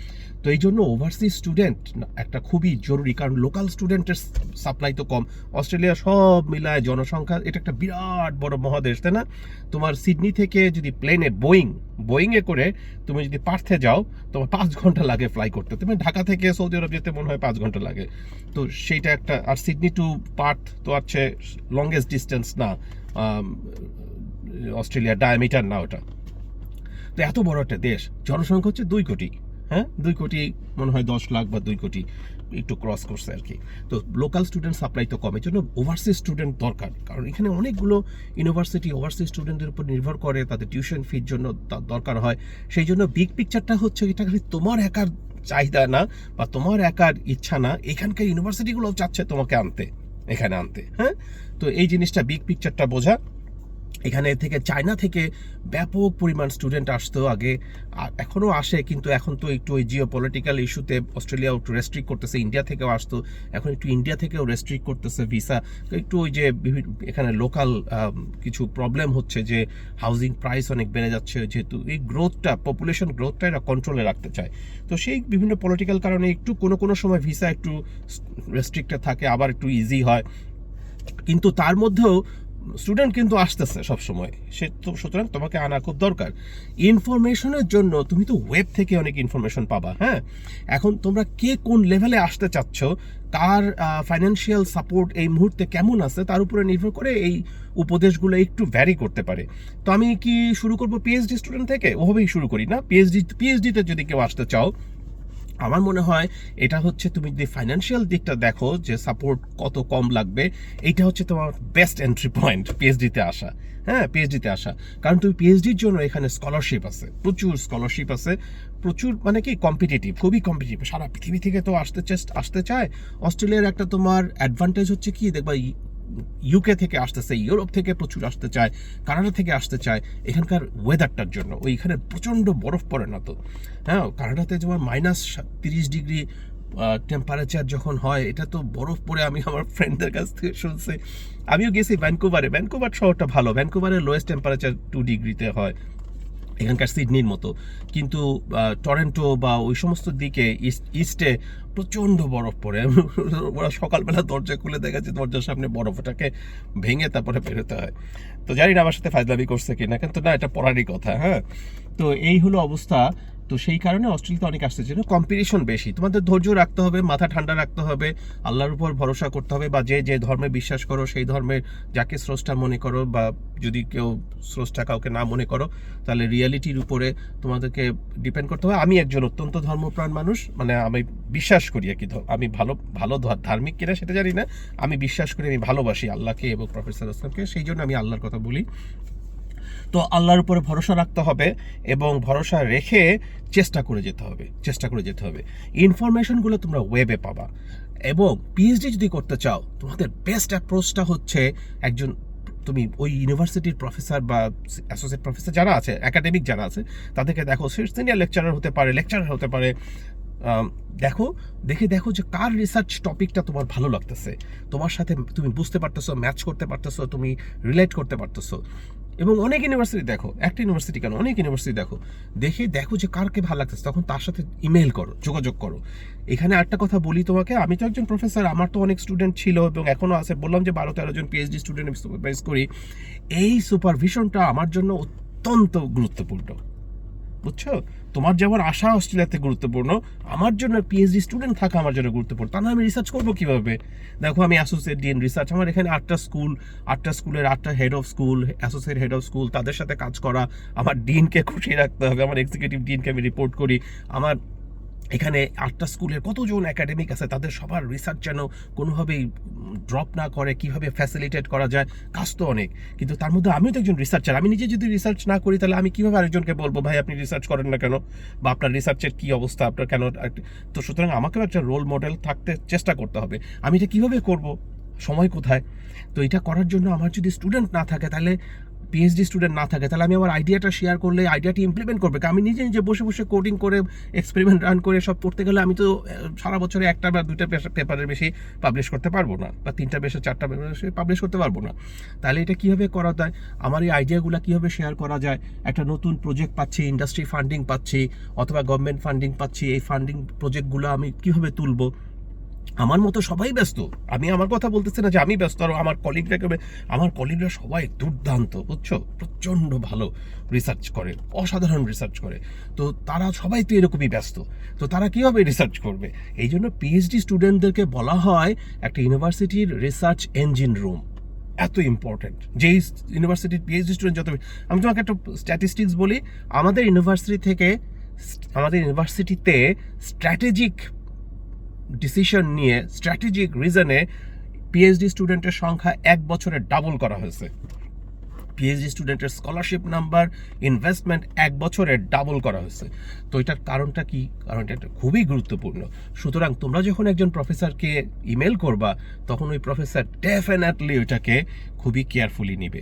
তো এই জন্য ওভারসিজ স্টুডেন্ট একটা খুবই জরুরি, কারণ লোকাল স্টুডেন্টের সাপ্লাই তো কম। অস্ট্রেলিয়া সব মিলায় জনসংখ্যা, এটা একটা বিরাট বড় মহাদেশ, তাই না? তোমার সিডনি থেকে যদি প্লেনে বোয়িংয়ে করে তুমি যদি পার্থে যাও, তোমার 5 ঘন্টা লাগে ফ্লাই করতে। তুমি ঢাকা থেকে সৌদি আরব যেতে মনে হয় 5 ঘন্টা লাগে। তো সেইটা একটা, আর সিডনি টু পার্থ তো আছে লংগেস্ট ডিস্টেন্স না, অস্ট্রেলিয়ার ডায়ামিটার না ওটা। তো এত বড় একটা দেশ, জনসংখ্যা হচ্ছে 2 কোটি, হ্যাঁ 2 কোটি মনে হয় 10 লাখ বা 2 কোটি একটু ক্রস করছে আর কি। তো লোকাল স্টুডেন্ট সাপ্লাই তো কম, এই জন্য ওভারসিজ স্টুডেন্ট দরকার, কারণ এখানে অনেকগুলো ইউনিভার্সিটি ওভারসিজ স্টুডেন্টের উপর নির্ভর করে, তাদের টিউশন ফির জন্য দরকার হয়। সেই জন্য বিগ পিকচারটা হচ্ছে এটা খালি তোমার একার চাহিদা না বা তোমার একার ইচ্ছা না, এখানকার ইউনিভার্সিটিগুলো চাচ্ছে তোমাকে এখানে আনতে, হ্যাঁ। তো এই জিনিসটা বিগ পিকচারটা বোঝা। এখানে থেকে চায়না থেকে ব্যাপক পরিমাণ স্টুডেন্ট আসতো আগে, এখনও আসে, কিন্তু এখন তো একটু ওই জিও পলিটিক্যাল ইস্যুতে অস্ট্রেলিয়া একটু রেস্ট্রিক্ট করতেছে। ইন্ডিয়া থেকেও আসতো, এখন একটু ইন্ডিয়া থেকেও রেস্ট্রিক্ট করতেছে ভিসা। তো একটু ওই যে এখানে লোকাল কিছু প্রবলেম হচ্ছে, যে হাউজিং প্রাইস অনেক বেড়ে যাচ্ছে, যেহেতু এই গ্রোথটা, পপুলেশন গ্রোথটা এরা কন্ট্রোলে রাখতে চায়। তো সেই বিভিন্ন পলিটিক্যাল কারণে একটু কোনো সময় ভিসা একটু রেস্ট্রিক্টেড থাকে, আবার একটু ইজি হয়, কিন্তু তার মধ্যেও স্টুডেন্ট কিন্তু আসতেছে সবসময়। সে তো সুতরাং তোমাকে আনা খুব দরকার। ইনফরমেশনের জন্য তুমি তো ওয়েব থেকে অনেক ইনফরমেশন পাবা, হ্যাঁ। এখন তোমরা কে কোন লেভেলে আসতে চাচ্ছ, কার ফাইন্যান্সিয়াল সাপোর্ট এই মুহূর্তে কেমন আছে, তার উপরে নির্ভর করে এই উপদেশগুলো একটু ভ্যারি করতে পারে। তো আমি কি শুরু করবো পিএইচডি স্টুডেন্ট থেকে? ওভাবেই শুরু করি না। পিএইচডিতে যদি কেউ আসতে চাও, আমার মনে হয় এটা হচ্ছে, তুমি যদি ফাইন্যান্সিয়াল দিকটা দেখো যে সাপোর্ট কত কম লাগবে, এইটা হচ্ছে তোমার বেস্ট এন্ট্রি পয়েন্ট পিএইচডিতে আসা, হ্যাঁ পিএইচডিতে আসা। কারণ তুমি পিএইচডির জন্য এখানে স্কলারশিপ আছে, প্রচুর স্কলারশিপ আছে, প্রচুর মানে কি কম্পিটিটিভ, খুবই কম্পিটিটিভ, সারা পৃথিবী থেকে তো আসতে চায়। অস্ট্রেলিয়ার একটা তোমার অ্যাডভান্টেজ হচ্ছে কি, দেখবা ইউকে থেকে আসতেছে, ইউরোপ থেকে প্রচুর আসতে চায়, কানাডা থেকে আসতে চায় এখানকার ওয়েদারটার জন্য। ওইখানে প্রচণ্ড বরফ পড়ে না তো, হ্যাঁ। কানাডাতে যেমন -30 ডিগ্রি টেম্পারেচার যখন হয়, এটা তো বরফ পড়ে, আমি আমার ফ্রেন্ডদের কাছ থেকে শুনছি। আমিও গেছি ভ্যানকুভার শহরটা ভালো, ভ্যানকুভারের লোয়েস্ট টেম্পারেচার 2 ডিগ্রিতে হয়, এখানকার সিডনির মতো। কিন্তু টরেন্টো বা ওই সমস্ত দিকে ইস্টে প্রচণ্ড বরফ পড়ে। ওরা সকালবেলা দরজা খুলে দেখা যাচ্ছে দরজার সামনে বরফ, ওটাকে ভেঙে তারপরে বেরোতে হয়। তো জানি না আমার সাথে ফাজলামি করছে কিনা, কিন্তু না, এটা পড়ারই কথা, হ্যাঁ। তো এই হলো অবস্থা। তো সেই কারণে অস্ট্রেলিয়াতে অনেক আসতে চাই, কম্পিটিশন বেশি, তোমাদের ধৈর্য রাখতে হবে, মাথা ঠান্ডা রাখতে হবে, আল্লাহর উপর ভরসা করতে হবে, বা যে ধর্মে বিশ্বাস করো সেই ধর্মের যাকে স্রষ্টা মনে করো, বা যদি কেউ স্রষ্টা কাউকে না মনে করো, তাহলে রিয়ালিটির উপরে তোমাদেরকে ডিপেন্ড করতে হবে। আমি একজন অত্যন্ত ধর্মপ্রাণ মানুষ, মানে আমি বিশ্বাস করি আর কি, আমি ভালো ধার্মিক কিনা সেটা জানি না, আমি বিশ্বাস করি, আমি ভালোবাসি আল্লাহকে এবং প্রফেসর আসলামকে, সেই জন্য আমি আল্লাহর কথা বলি। তো আল্লাহর উপরে ভরসা রাখতে হবে, এবং ভরসা রেখে চেষ্টা করে যেতে হবে। ইনফরমেশনগুলো তোমরা ওয়েবে পাবা। এবং পিএইচডি যদি করতে চাও, তোমাদের বেস্ট অ্যাপ্রোচটা হচ্ছে তুমি ওই ইউনিভার্সিটির প্রফেসর বা অ্যাসোসিয়েট প্রফেসর যারা আছে, একাডেমিক যারা আছে, তাদেরকে দেখো, সিনিয়র লেকচারার হতে পারে, দেখো যে কার রিসার্চ টপিকটা তোমার ভালো লাগতেছে, তোমার সাথে তুমি বুঝতে পারতেছো, ম্যাচ করতে পারতেছো, তুমি রিলেট করতে পারতেছো। এবং অনেক ইউনিভার্সিটি দেখো, একটা ইউনিভার্সিটি কেন, অনেক ইউনিভার্সিটি দেখো যে কারকে ভালো লাগতেছে, তখন তার সাথে ইমেল করো, যোগাযোগ করো। এখানে একটা কথা বলি তোমাকে, আমি তো একজন প্রফেসর, আমার তো অনেক স্টুডেন্ট ছিল এবং এখনো আছে, বললাম যে 12-13 জন পিএইচডি স্টুডেন্ট আমি সুপারভাইজ করি। এই সুপারভিশনটা আমার জন্য অত্যন্ত গুরুত্বপূর্ণ, বুঝছো? তোমার যেমন আশা অস্ট্রেলিয়াতে গুরুত্বপূর্ণ, আমার জন্য পিএইচডি স্টুডেন্ট থাকা আমার জন্য গুরুত্বপূর্ণ। তা না আমি রিসার্চ করবো কিভাবে? দেখো, আমি অ্যাসোসিয়েট ডিন রিসার্চ, আমার এখানে 8টা স্কুলের 8টা head of school, associate head of school, তাদের সাথে কাজ করা, আমার ডিনকে খুশি রাখতে হবে, আমার এক্সিকিউটিভ ডিনকে আমি রিপোর্ট করি, আমার এখানে 8টা স্কুলের কতজন একাডেমিক আছে, তাদের সবার রিসার্চ যেন কোনোভাবেই ড্রপ না করে, কিভাবে ফ্যাসিলিটেট করা যায়, কাজ তো অনেক। কিন্তু তার মধ্যে আমিও তো একজন রিসার্চার, আমি নিজে যদি রিসার্চ না করি, তাহলে আমি কিভাবে আরেকজনকে বলবো ভাই আপনি রিসার্চ করেন না কেন, বা আপনার রিসার্চের কি অবস্থা, আপনার কেন? তো সুতরাং আমাকেও একটা রোল মডেল থাকতে চেষ্টা করতে হবে। আমি এটা কিভাবে করব, সময় কোথায়? তো এটা করার জন্য আমার যদি স্টুডেন্ট না থাকে, তাহলে পিএইচডি স্টুডেন্ট না থাকে, তাহলে আমি আমার আইডিয়াটা শেয়ার করলে আইডিয়াটি ইমপ্লিমেন্ট করবে, আমি নিজে নিজে বসে বসে কোডিং করে এক্সপেরিমেন্ট রান করে সব করতে গেলে আমি তো সারা বছরে একটা বা দুইটা পেপারের বেশি পাবলিশ করতে পারবো না, বা তিনটা বেশি চারটা বেশি পাবলিশ করতে পারবো না। তাহলে এটা কীভাবে করা যায়, আমার এই আইডিয়াগুলো কীভাবে শেয়ার করা যায়, একটা নতুন প্রজেক্ট পাচ্ছি, ইন্ডাস্ট্রি ফান্ডিং পাচ্ছি অথবা গভর্নমেন্ট ফান্ডিং পাচ্ছি, এই ফান্ডিং প্রজেক্টগুলো আমি কীভাবে তুলবো। আমার মতো সবাই ব্যস্ত, আমি আমার কথা বলতেছি না যে আমি ব্যস্ত, আর আমার কলিগরা সবাই দুর্দান্ত, বুঝছো, প্রচণ্ড ভালো রিসার্চ করে, অসাধারণ রিসার্চ করে। তো তারা সবাই তো এরকমই ব্যস্ত, তো তারা কীভাবে রিসার্চ করবে? এই জন্য পিএইচডি স্টুডেন্টদেরকে বলা হয় একটা ইউনিভার্সিটির রিসার্চ ইঞ্জিন রুম, এত ইম্পর্টেন্ট। যেই ইউনিভার্সিটির পিএইচডি স্টুডেন্ট আমি তোমাকে একটা স্ট্যাটিস্টিক্স বলি, আমাদের ইউনিভার্সিটিতে স্ট্র্যাটেজিক ডিসিশন নিয়ে, স্ট্র্যাটেজিক রিজনে পিএইচডি স্টুডেন্টের সংখ্যা 1 বছরে ডাবল করা হয়েছে। পিএইচডি স্টুডেন্টের স্কলারশিপ নাম্বার, ইনভেস্টমেন্ট 1 বছরে ডাবল করা হয়েছে। তো এটার কারণটা কি? কারণটা এটা খুবই গুরুত্বপূর্ণ। সুতরাং তোমরা যখন একজন প্রফেসরকে ইমেল করবা, তখন ওই প্রফেসর ডেফিনেটলি ওইটাকে খুবই কেয়ারফুলি নিবে।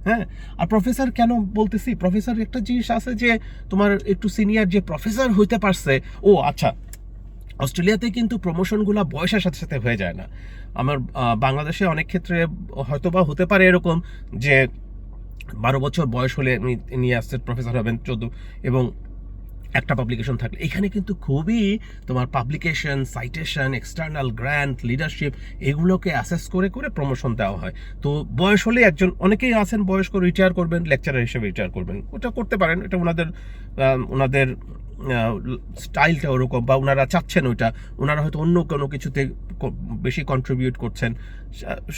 হ্যাঁ, আর প্রফেসর কেন বলতেছি, প্রফেসর একটা জিনিস আছে যে তোমার একটু সিনিয়র যে প্রফেসর হইতে পারছে, ও আচ্ছা, অস্ট্রেলিয়াতে কিন্তু প্রমোশনগুলো বয়সের সাথে সাথে হয়ে যায় না। আমার বাংলাদেশে অনেক ক্ষেত্রে হয়তো বা হতে পারে এরকম যে 12 বছর বয়স হলে নিয়ে আসছে প্রফেসর হবেন 14, এবং একটা পাবলিকেশন থাকলে। এখানে কিন্তু খুবই তোমার publication, citation, external grant, leadership, এগুলোকে অ্যাসেস করে করে প্রমোশন দেওয়া হয়। তো বয়স হলে অনেকেই আছেন বয়স্ক, রিটায়ার করবেন, লেকচারার হিসেবে রিটায়ার করবেন, ওটা করতে পারেন, এটা ওনাদের স্টাইলটা ওরকম, বা ওনারা চাচ্ছেন ওইটা, ওনারা হয়তো অন্য কোনো কিছুতে বেশি কন্ট্রিবিউট করছেন,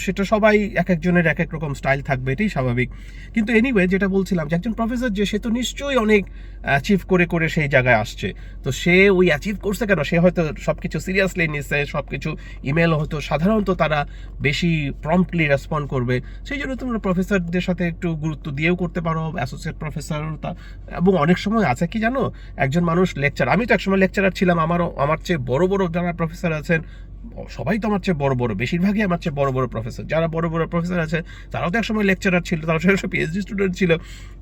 সেটা সবাই এক একজনের এক এক রকম স্টাইল থাকবে, এটাই স্বাভাবিক। কিন্তু এনিওয়ে, যেটা বলছিলাম যে একজন প্রফেসর যে সে তো নিশ্চয়ই অনেক অ্যাচিভ করে করে সেই জায়গায় আসছে, তো সে ওই অ্যাচিভ করছে কেন? সে হয়তো সব কিছু সিরিয়াসলি নিচ্ছে, সব কিছু ইমেল হয়তো সাধারণত তারা বেশি প্রম্পটলি রেসপন্ড করবে, সেই জন্য তোমরা প্রফেসরদের সাথে একটু গুরুত্ব দিয়েও করতে পারো, অ্যাসোসিয়েট প্রফেসর। এবং অনেক সময় আছে কি জানো, একজন মানুষ লেকচার, আমি তো একসময় লেকচারার ছিলাম, আমার চেয়ে বড় বড় যারা প্রফেসর আছেন সবাই তো আমার চেয়ে বড় বড়, বেশিরভাগই আমার চেয়ে বড় বড় প্রফেসর। যারা বড় বড় প্রফেসর আছে তারাও তো একসময় লেকচারার ছিল, তারাও সে পিএইচডি স্টুডেন্ট ছিল।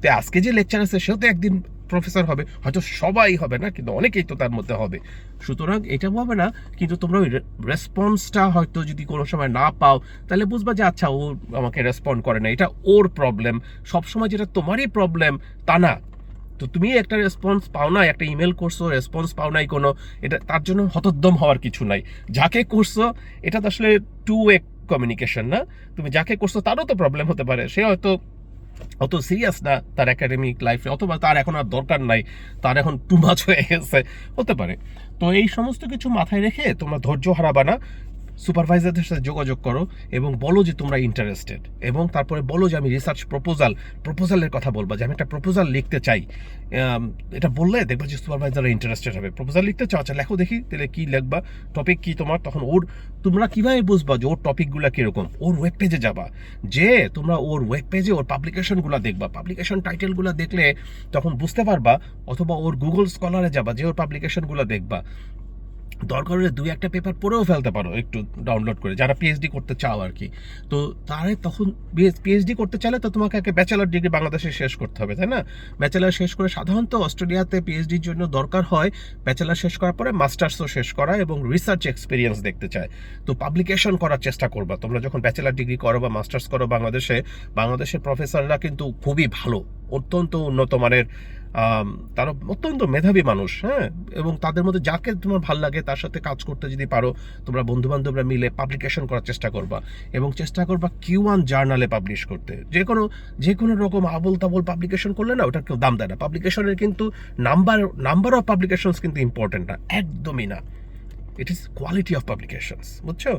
তো আজকে যে লেকচার আছে সেও তো একদিন প্রফেসর হবে, হয়তো সবাই হবে না, কিন্তু অনেকেই তো তার মধ্যে হবে। সুতরাং এটা হবে না, কিন্তু তোমরা ওই রেসপন্সটা হয়তো যদি কোনো সময় না পাও, তাহলে বুঝবা যে আচ্ছা, ও আমাকে রেসপন্ড করে না, এটা ওর প্রবলেম। সবসময় যেটা তোমারই প্রবলেম তা না। তো তুমি একটা রেসপন্স পাও না, একটা ইমেল করছো, রেসপন্স পাও নাই কোনো, এটা তার জন্য হতোদ্যম হওয়ার কিছু নাই। যাকে করছো এটা তো আসলে টু ওয়ে কমিউনিকেশন না, তুমি যাকে করছো তারও তো প্রবলেম হতে পারে, সে হয়তো অত সিরিয়াস না তার একাডেমিক লাইফে, অথবা তার এখন আর দরকার নাই, তার এখন টু মাচ হয়ে গেছে, হতে পারে। তো এই সমস্ত কিছু মাথায় রেখে তোমরা ধৈর্য হারাবা না, সুপারভাইজারদের সাথে যোগাযোগ করো এবং বলো যে তোমরা ইন্টারেস্টেড, এবং তারপরে বলো যে আমি রিসার্চ প্রপোজালের কথা বলবা, যে আমি একটা প্রপোজাল লিখতে চাই। এটা বললে দেখবা যে সুপারভাইজাররা ইন্টারেস্টেড হবে। প্রপোজাল লিখতে চাও, আচ্ছা লেখো দেখি, তাহলে কি লিখবা, টপিক কি তোমার, তখন তোমরা কিভাবে বুঝবা যে ওর টপিকগুলো কিরকম? ওর ওয়েব পেজে যাবা, যে তোমরা ওর ওয়েব পেজে ওর পাবলিকেশনগুলো দেখবা, পাবলিকেশন টাইটেলগুলো দেখলে তখন বুঝতে পারবা, অথবা ওর গুগল স্কলারে যাবা, যে ওর পাবলিকেশনগুলো দেখবা। দরকার হলে 2-1 পেপার পড়েও ফেলতে পারো একটু ডাউনলোড করে, যারা পিএইচডি করতে চাও আর কি। তো তারে তখন পিএইচডি করতে চাইলে তো তোমাকে একটা ব্যাচেলার ডিগ্রি বাংলাদেশে শেষ করতে হবে, তাই না? ব্যাচেলার শেষ করে, সাধারণত অস্ট্রেলিয়াতে পিএইচডির জন্য দরকার হয় ব্যাচেলার শেষ করার পরে মাস্টার্সও শেষ করা, এবং রিসার্চ এক্সপিরিয়েন্স দেখতে চায়। তো পাবলিকেশন করার চেষ্টা করবা তোমরা যখন ব্যাচেলার ডিগ্রি করো বা মাস্টার্স করো বাংলাদেশের প্রফেসররা কিন্তু খুবই ভালো, অত্যন্ত উন্নত মানের, তারা অত্যন্ত মেধাবী মানুষ। হ্যাঁ, এবং তাদের মধ্যে যাকে তোমার ভালো লাগে তার সাথে কাজ করতে যদি পারো, তোমরা বন্ধু বান্ধবরা মিলে পাবলিকেশন করার চেষ্টা করবা, এবং চেষ্টা করবা Q1 জার্নালে পাবলিশ করতে। যে কোনো রকম আবল তাবল পাবলিকেশন করলে না, ওটা কেউ দাম দেয় না। পাবলিকেশনের কিন্তু নাম্বার অফ পাবলিকেশনস কিন্তু ইম্পর্টেন্ট না, একদমই না। It is quality of publications, বুঝছো?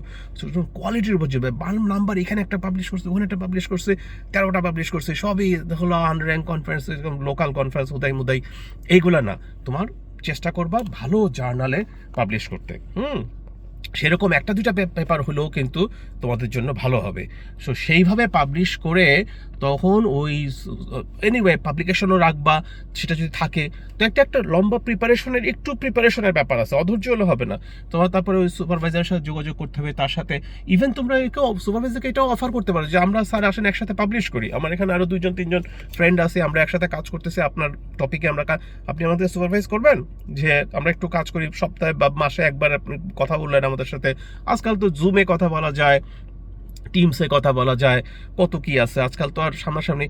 কোয়ালিটির উপর যাবে। নাম্বার, এখানে একটা পাবলিশ করছে, ওখানে একটা পাবলিশ করছে, 13টা পাবলিশ করছে, সবই হলো আনর্যাঙ্ক কনফারেন্স, লোকাল কনফারেন্স, উদাই এইগুলো না। তোমার চেষ্টা করবা ভালো জার্নালে পাবলিশ করতে। সেরকম একটা দুইটা পেপার হলেও কিন্তু তোমাদের জন্য ভালো হবে। সো সেইভাবে পাবলিশ করে তখন ওই এনিওয়ে পাবলিকেশনও রাখবা, সেটা যদি থাকে তো একটা লম্বা প্রিপারেশনের ব্যাপার আছে, অধৈর্য হলে হবে না তোমার। তারপরে ওই সুপারভাইজারের সাথে যোগাযোগ করতে হবে, তার সাথে ইভেন তোমরা কেউ সুপারভাইজারকে এটাও অফার করতে পারো যে আমরা স্যার আসেন একসাথে পাবলিশ করি, আমার এখানে আরও 2-3 জন ফ্রেন্ড আছে, আমরা একসাথে কাজ করতেছি আপনার টপিকে, আপনি আমাদের সুপারভাইজ করবেন, যে আমরা একটু কাজ করি, সপ্তাহে বা মাসে একবার আপনি কথা বললেন আমাদের সাথে। আজকাল তো জুমে কথা বলা যায়, টিমসে কথা বলা যায়, কত কি আছে আজকাল তো আর সামনাসামনি।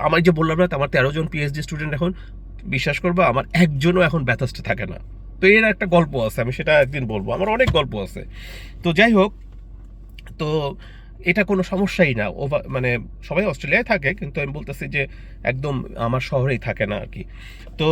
আমার যে বললাম না আমার 13 জন পিএইচডি স্টুডেন্ট, এখন বিশ্বাস করবো আমার একজনও এখন ব্যথাস্ট থাকে না। তো এর একটা গল্প আছে, আমি সেটা একদিন বলবো, আমার অনেক গল্প আছে। তো যাই হোক, তো এটা কোনো সমস্যাই না। মানে সবাই অস্ট্রেলিয়ায় থাকে, কিন্তু আমি বলতেছি যে একদম আমার শহরেই থাকে না আর কি। তো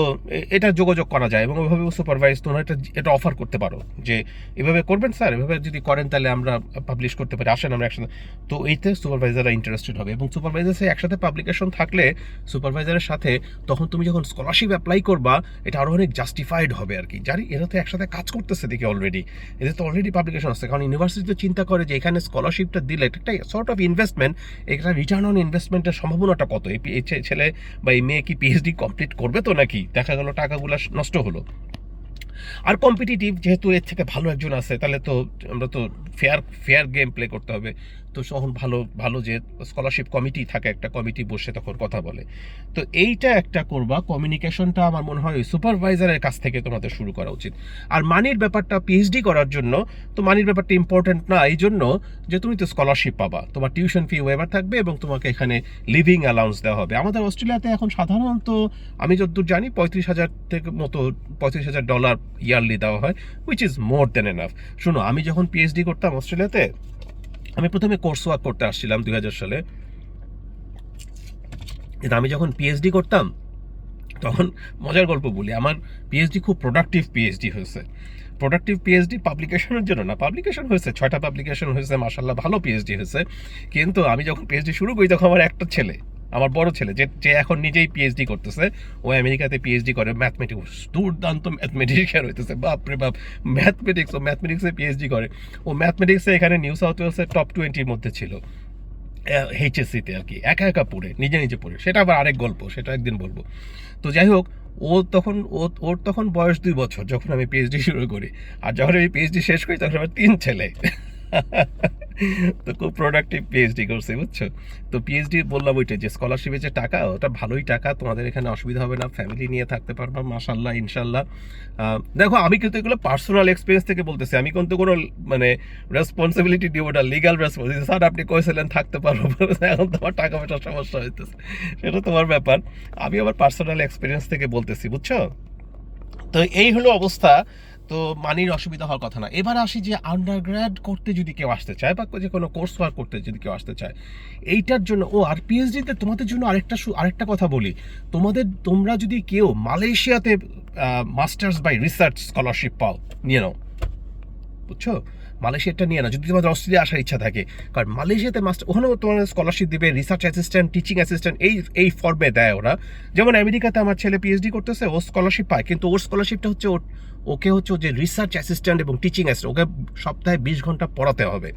এটা যোগাযোগ করা যায় এবং ওইভাবে সুপারভাইজ তোমরা এটা অফার করতে পারো যে এভাবে করবেন স্যার, এভাবে যদি করেন তাহলে আমরা পাবলিশ করতে পারি, আসেন আমরা একসাথে। তো এইতে সুপারভাইজাররা ইন্টারেস্টেড হবে এবং সুপারভাইজার সাথে একসাথে পাবলিকেশন থাকলে সুপারভাইজারের সাথে তখন তুমি যখন স্কলারশিপ অ্যাপ্লাই করবা এটা আরও অনেক জাস্টিফাইড হবে আর কি। জানি এরা তো একসাথে কাজ করতেছে দেখি অলরেডি, এদের তো অলরেডি পাবলিকেশন আছে। কারণ ইউনিভার্সিটি তো চিন্তা করে যে এখানে স্কলারশিপটা দিলে একটা সর্ট অফ ইনভেস্টমেন্ট, একটা রিটার্ন অন ইনভেস্টমেন্টের সম্ভাবনাটা কত, এই ছেলে বা এই মেয়ে কি পিএইচডি কমপ্লিট করবে তো নাকি, দেখা গেল টাকাগুলো নষ্ট হলো। আর কম্পিটিটিভ যেহেতু এর থেকে ভালো একজন আছে, তাহলে তো আমরা তো ফেয়ার গেম প্লে করতে হবে। তো তখন ভালো ভালো যে স্কলারশিপ কমিটি থাকে, একটা কমিটি বসে তখন কথা বলে। তো এইটা একটা করবা, কমিউনিকেশনটা আমার মনে হয় ওই সুপারভাইজারের কাছ থেকে তোমাদের শুরু করা উচিত। আর মানির ব্যাপারটা পিএইচডি করার জন্য তো মানির ব্যাপারটা ইম্পর্টেন্ট না, এই জন্য যে তুমি তো স্কলারশিপ পাবা, তোমার টিউশন ফি ওয়েভার থাকবে এবং তোমাকে এখানে লিভিং অ্যালাউন্স দেওয়া হবে। আমাদের অস্ট্রেলিয়াতে এখন সাধারণত আমি যতদূর জানি 35,000 থেকে মতো $35,000 ইয়ারলি দেওয়া হয়, which is more than enough. শুনো, আমি যখন পিএইচডি করতাম অস্ট্রেলিয়াতে, আমি প্রথমে কোর্স ওয়ার্ক করতে আসছিলাম 2000 সালে। কিন্তু আমি যখন পিএইচডি করতাম তখন মজার গল্প বলি, আমার পিএইচডি খুব প্রোডাক্টিভ পিএইচডি হয়েছে। প্রোডাক্টিভ পিএইচডি পাবলিকেশনের জন্য না, পাবলিকেশন হয়েছে 6টা পাবলিকেশন হয়েছে, মাশাআল্লাহ ভালো পিএইচডি হয়েছে। কিন্তু আমি যখন পিএইচডি শুরু করি তখন আমার একটা ছেলে, আমার বড় ছেলে যে এখন নিজেই পিএইচডি করতেছে, ও আমেরিকাতে পিএইচডি করে ম্যাথমেটিক্স, দুর্দান্ত ম্যাথমেটিশিয়ান হইতেছে, বাপরে বাপ ম্যাথমেটিক্সে পিএইচডি করে। ও ম্যাথমেটিক্সে এখানে নিউ সাউথ ওয়েলসের টপ 20-র মধ্যে ছিল এইচএসসিতে আর কি, একা একা পড়ে, নিজে পড়ে। সেটা আবার আরেক গল্প, সেটা একদিন বলবো। তো যাই হোক, ওর তখন বয়স 2 বছর যখন আমি পিএইচডি শুরু করি, আর যখন আমি পিএইচডি শেষ করি তখন আমার 3 ছেলে। তো খুব প্রোডাক্টিভ পিএইচডি করছে, বুঝছো। তো পিএইচডি বললাম ওইটা যে স্কলারশিপের যে টাকা, ওটা ভালোই টাকা, তোমাদের এখানে অসুবিধা হবে না, ফ্যামিলি নিয়ে থাকতে পারবা মাশাআল্লাহ ইনশাআল্লাহ। দেখো আমি কিন্তু এগুলো পার্সোনাল এক্সপিরিয়েন্স থেকে বলতেছি, আমি কিন্তু কোনো মানে রেসপন্সিবিলিটি দিব না, লিগাল রেসপন্সিবিলিটি। স্যার আপনি কইছিলেন থাকতে পারবো, এখন তোমার টাকা পয়সার সমস্যা হইতেছে, সেটা তোমার ব্যাপার। আমি আমার পার্সোনাল এক্সপিরিয়েন্স থেকে বলতেছি, বুঝছো। তো এই হলো অবস্থা। তো মানির অসুবিধা হওয়ার কথা না। এবার আসি যে আন্ডারগ্র্যাড করতে যদি কেউ আসতে চায় বা যে কোনো কোর্স ওয়ার্ক করতে যদি কেউ আসতে চায়, এইটার জন্য আর পিএইচডিতে তোমাদের জন্য আরেকটা কথা বলি, তোমরা যদি কেউ মালয়েশিয়াতে মাস্টার্স বাই রিসার্চ স্কলারশিপ পাও, নিয়ে নাও, বুঝছো। মালয়েশিয়াটা নিয়ে না, যদি তোমাদের অস্ট্রেলিয়া আসার ইচ্ছা থাকে, কারণ মালয়েশিয়াতে ওখানেও তোমার স্কলারশিপ দিবে, রিসার্চ অ্যাসিস্ট্যান্ট, টিচিং অ্যাসিস্ট্যান্ট, এই ফর্মে দেয় ওরা। যেমন আমেরিকাতে আমার ছেলে পিএইচডি করতেছে, ও স্কলারশিপ পায়, কিন্তু ওর স্কলারশিপটা হচ্ছে ওকে হচ্ছে যে রিসার্চ অ্যাসিস্ট্যান্ট এবং টিচিং অ্যাসিস্ট্যান্ট, ওকে সপ্তাহে 20 ঘন্টা পড়াতে হবে,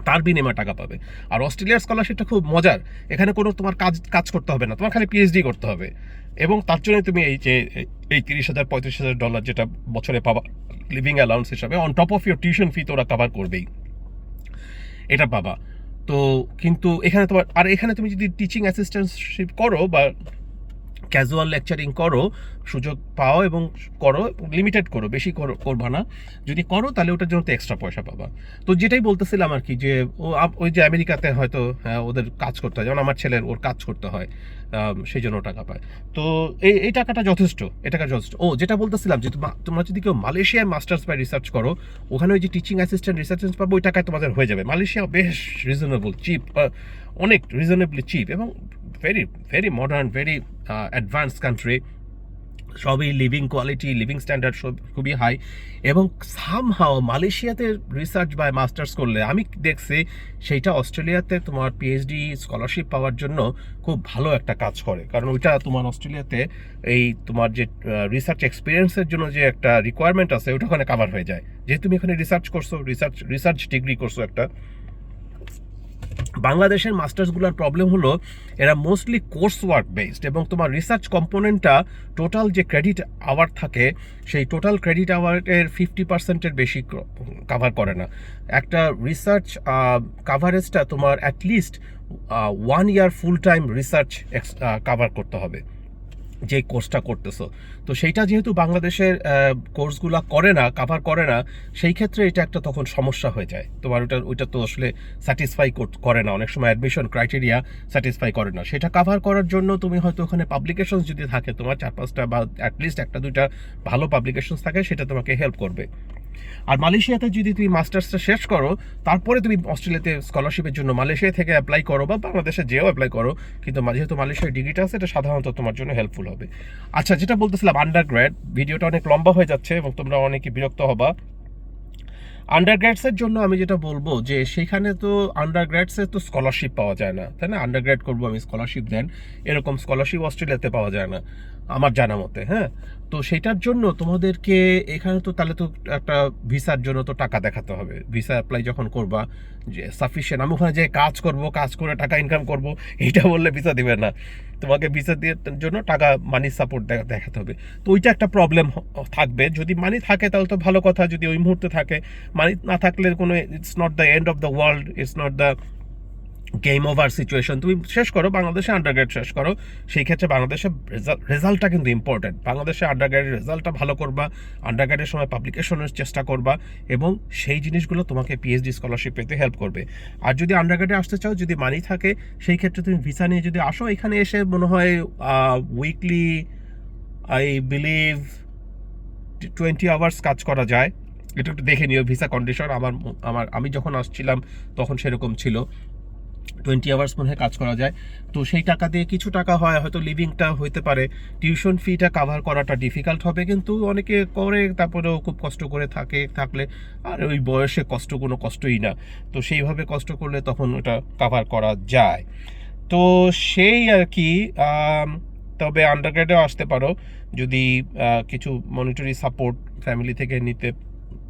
তার বিনিময়ে টাকা পাবে। আর অস্ট্রেলিয়ার স্কলারশিপটা খুব মজার, এখানে কোনো তোমার কাজ করতে হবে না, তোমার খালি পিএইচডি করতে হবে, এবং তার জন্য তুমি এই $30,000-35,000 যেটা বছরে পাবা লিভিং অ্যালাউন্স হিসাবে, on top of your tuition fee তো ওরা কভার করবেই, এটা পাবা। তো কিন্তু এখানে তুমি যদি টিচিং অ্যাসিস্ট্যান্টশিপ করো বা ক্যাজুয়াল লেকচারিং করো, সুযোগ পাও এবং করো, লিমিটেড করো, বেশি করবা না। যদি করো তাহলে ওটার জন্য তো এক্সট্রা পয়সা পাবা। তো যেটাই বলতেছিলাম আর কি, যে ওই যে আমেরিকাতে হয়তো ওদের কাজ করতে হয়, যেমন আমার ছেলের ওর কাজ করতে হয়, সেই জন্য টাকা পায়। তো এই টাকাটা যথেষ্ট, যেটা বলতেছিলাম যে তোমরা যদি কেউ মালয়েশিয়ায় মাস্টার্স বাই রিসার্চ করো, ওখানে ওই যে টিচিং অ্যাসিস্ট্যান্ট রিসার্চ পাবো, ওই টাকায় তোমাদের হয়ে যাবে। মালয়েশিয়া বেশ রিজনেবল, চিপ, অনেক রিজনেবলি চিপ এবং very very modern, very advance country. সবই লিভিং কোয়ালিটি, লিভিং স্ট্যান্ডার্ড সব খুবই হাই। এবং সামহাও মালয়েশিয়াতে রিসার্চ বা মাস্টার্স করলে আমি দেখছি সেইটা অস্ট্রেলিয়াতে তোমার পিএইচডি স্কলারশিপ পাওয়ার জন্য খুব ভালো একটা কাজ করে, কারণ ওইটা তোমার অস্ট্রেলিয়াতে এই তোমার যে রিসার্চ এক্সপিরিয়েন্সের জন্য যে একটা রিকোয়ারমেন্ট আছে ওটা ওখানে কাভার হয়ে যায়। যেহেতু তুমি এখানে রিসার্চ করছো, রিসার্চ ডিগ্রি করছো একটা। বাংলাদেশের মাস্টার্সগুলোর প্রবলেম হলো এরা মোস্টলি কোর্স ওয়ার্ক বেসড, এবং তোমার রিসার্চ কম্পোনেন্টটা টোটাল যে ক্রেডিট আওয়ার থাকে সেই টোটাল ক্রেডিট আওয়ারের 50%-এর বেশি কাভার করে না। একটা রিসার্চ কাভারেজটা তোমার অ্যাটলিস্ট 1 ইয়ার ফুল টাইম রিসার্চ কাভার করতে হবে যে কোর্সটা করতেছো। তো সেইটা যেহেতু বাংলাদেশের কোর্সগুলো করে না, কাভার করে না, সেই ক্ষেত্রে এটা একটা তখন সমস্যা হয়ে যায় তোমার। ওইটা তো আসলে স্যাটিসফাই করে না, অনেক সময় অ্যাডমিশন ক্রাইটেরিয়া স্যাটিসফাই করে না। সেটা কাভার করার জন্য তুমি হয়তো ওখানে পাবলিকেশনস যদি থাকে তোমার 4-5টা বা অ্যাটলিস্ট 1-2টা ভালো পাবলিকেশনস থাকে, সেটা তোমাকে হেল্প করবে। আর মালয়েশিয়াতে যদি তুমি মাস্টার্সটা শেষ করো, তারপরে তুমি অস্ট্রেলিয়াতে স্কলারশিপের জন্য মালয়েশিয়া থেকে অ্যাপ্লাই করো বা বাংলাদেশে যেও অ্যাপ্লাই করো, কিন্তু যেহেতু মালয়েশিয়ার ডিগ্রিটা আছে এটা সাধারণত তোমার জন্য হেল্পফুল হবে। আচ্ছা, যেটা বলতেছিলাম আন্ডার গ্র্যাড, ভিডিওটা অনেক লম্বা হয়ে যাচ্ছে এবং তোমরা অনেকে বিরক্ত হবা। আন্ডারগ্র্যাডসের জন্য আমি যেটা বলবো যে সেখানে তো আন্ডারগ্র্যাডসে তো স্কলারশিপ পাওয়া যায় না, তাই না? আন্ডারগ্র্যাড করবো আমি, স্কলারশিপ দেন, এরকম স্কলারশিপ অস্ট্রেলিয়াতে পাওয়া যায় না আমার জানা মতে। হ্যাঁ, তো সেটার জন্য তোমাদেরকে এখানে তো তাহলে তো একটা ভিসার জন্য তো টাকা দেখাতে হবে। ভিসা অ্যাপ্লাই যখন করবা যে সাফিসিয়েন্ট আমি ওখানে যে কাজ করব, কাজ করে টাকা ইনকাম করব, এইটা বললে ভিসা দিবে না। তোমাকে ভিসা দিয়ে জন্য টাকা, মানি সাপোর্ট দেখাতে হবে। তো ওইটা একটা প্রবলেম থাকবে। যদি মানি থাকে তাহলে তো ভালো কথা, যদি ওই মুহূর্তে থাকে। মানি না থাকলে কোনো, it's not the end of the world, it's not the game over situation. তুমি শেষ করো বাংলাদেশে, আন্ডারগ্রেড শেষ করো, সেই ক্ষেত্রে বাংলাদেশে রেজাল্টটা কিন্তু ইম্পর্টেন্ট। বাংলাদেশে আন্ডারগ্রেডের রেজাল্টটা ভালো করবা, আন্ডারগ্রেডের সময় পাবলিকেশনের চেষ্টা করবা, এবং সেই জিনিসগুলো তোমাকে পিএইচডি স্কলারশিপ পেতে হেল্প করবে। আর যদি আন্ডারগ্রেডে আসতে চাও, যদি মানি থাকে, সেই ক্ষেত্রে তুমি ভিসা নিয়ে যদি আসো, এখানে এসে মনে হয় উইকলি আই বিলিভ 20 আওয়ার্স কাজ করা যায়। এটা একটু দেখে নিও ভিসা কন্ডিশন। আমি যখন আসছিলাম তখন সেরকম ছিল, 20 আওয়ার্স মনে হয় কাজ করা যায়। তো সেই টাকা দিয়ে কিছু টাকা হয়, হয়তো লিভিংটা হইতে পারে, টিউশন ফিটা কাভার করাটা ডিফিকাল্ট হবে, কিন্তু অনেকে করে, তারপরেও খুব কষ্ট করে থাকলে আর ওই বয়সে কোনো কষ্টই না। তো সেইভাবে কষ্ট করলে তখন ওটা কাভার করা যায়। তো সেই আর কি। তবে আন্ডারগ্রেডেও আসতে পারো যদি কিছু মনিটরি সাপোর্ট ফ্যামিলি থেকে নিতে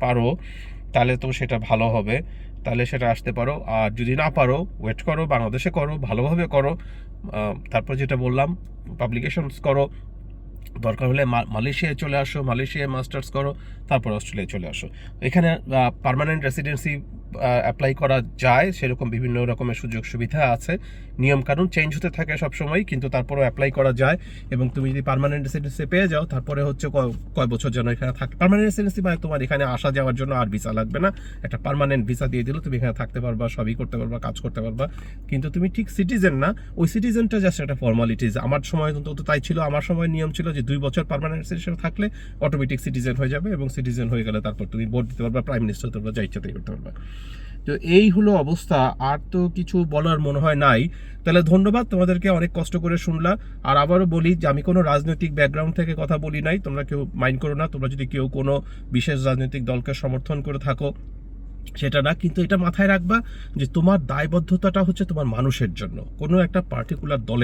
পারো, তাহলে তো সেটা ভালো হবে, তাহলে সেটা আসতে পারো। আর যদি না পারো, ওয়েট করো, বাংলাদেশে করো, ভালোভাবে করো। তারপর যেটা বললাম, পাবলিকেশনস করো, দরকার হলে মালয়েশিয়ায় চলে আসো, মালয়েশিয়ায় মাস্টার্স করো, তারপর অস্ট্রেলিয়ায় চলে আসো। এখানে পার্মানেন্ট রেসিডেন্সি অ্যাপ্লাই করা যায়, সেরকম বিভিন্ন রকমের সুযোগ সুবিধা আছে। নিয়মকানুন চেঞ্জ হতে থাকে সবসময়, কিন্তু তারপরেও অ্যাপ্লাই করা যায়। এবং তুমি যদি পার্মানেন্ট রেসিডেন্সি পেয়ে যাও, তারপরে হচ্ছে কয় বছর যেন এখানে থাকে। পার্মানেন্ট রেসিডেন্সি মানে তোমার এখানে আসা যাওয়ার জন্য আর ভিসা লাগবে না, একটা পার্মানেন্ট ভিসা দিয়ে দিলে তুমি এখানে থাকতে পারবা, সবই করতে পারবা, কাজ করতে পারবা। কিন্তু তুমি ঠিক সিটিজেন না, ওই সিটিজেনটা জাস্ট একটা ফর্মালিটিজ। আমার সময় তো তাই ছিল, আমার সময় নিয়ম ছিল যে 2 বছর পার্মানেন্ট রেসিডেন্সি থাকলে অটোমেটিক সিটিজেন হয়ে যাবে, এবং সিটিজেন হয়ে গেলে তারপর তুমি ভোট দিতে পারবা, প্রাইম মিনিস্টার হতে পারবা, যা ইচ্ছা তাই করতে পারবা। তো এই হলো অবস্থা, আর তো কিছু বলার মনে হয় নাই। তাহলে ধন্যবাদ, তোমাদেরকে অনেক কষ্ট করে শুনলা। আর আবারও বলি যে আমি কোনো রাজনৈতিক ব্যাকগ্রাউন্ড থেকে কথা বলি নাই, তোমরা কেউ মাইন্ড করো না। তোমরা যদি কেউ কোনো বিশেষ রাজনৈতিক দলকে সমর্থন করে থাকো সেটা না, কিন্তু এটা মাথায় রাখবা যে তোমার দায়বদ্ধতাটা হচ্ছে তোমার মানুষের জন্য, কোনো একটা পার্টিকুলার দলের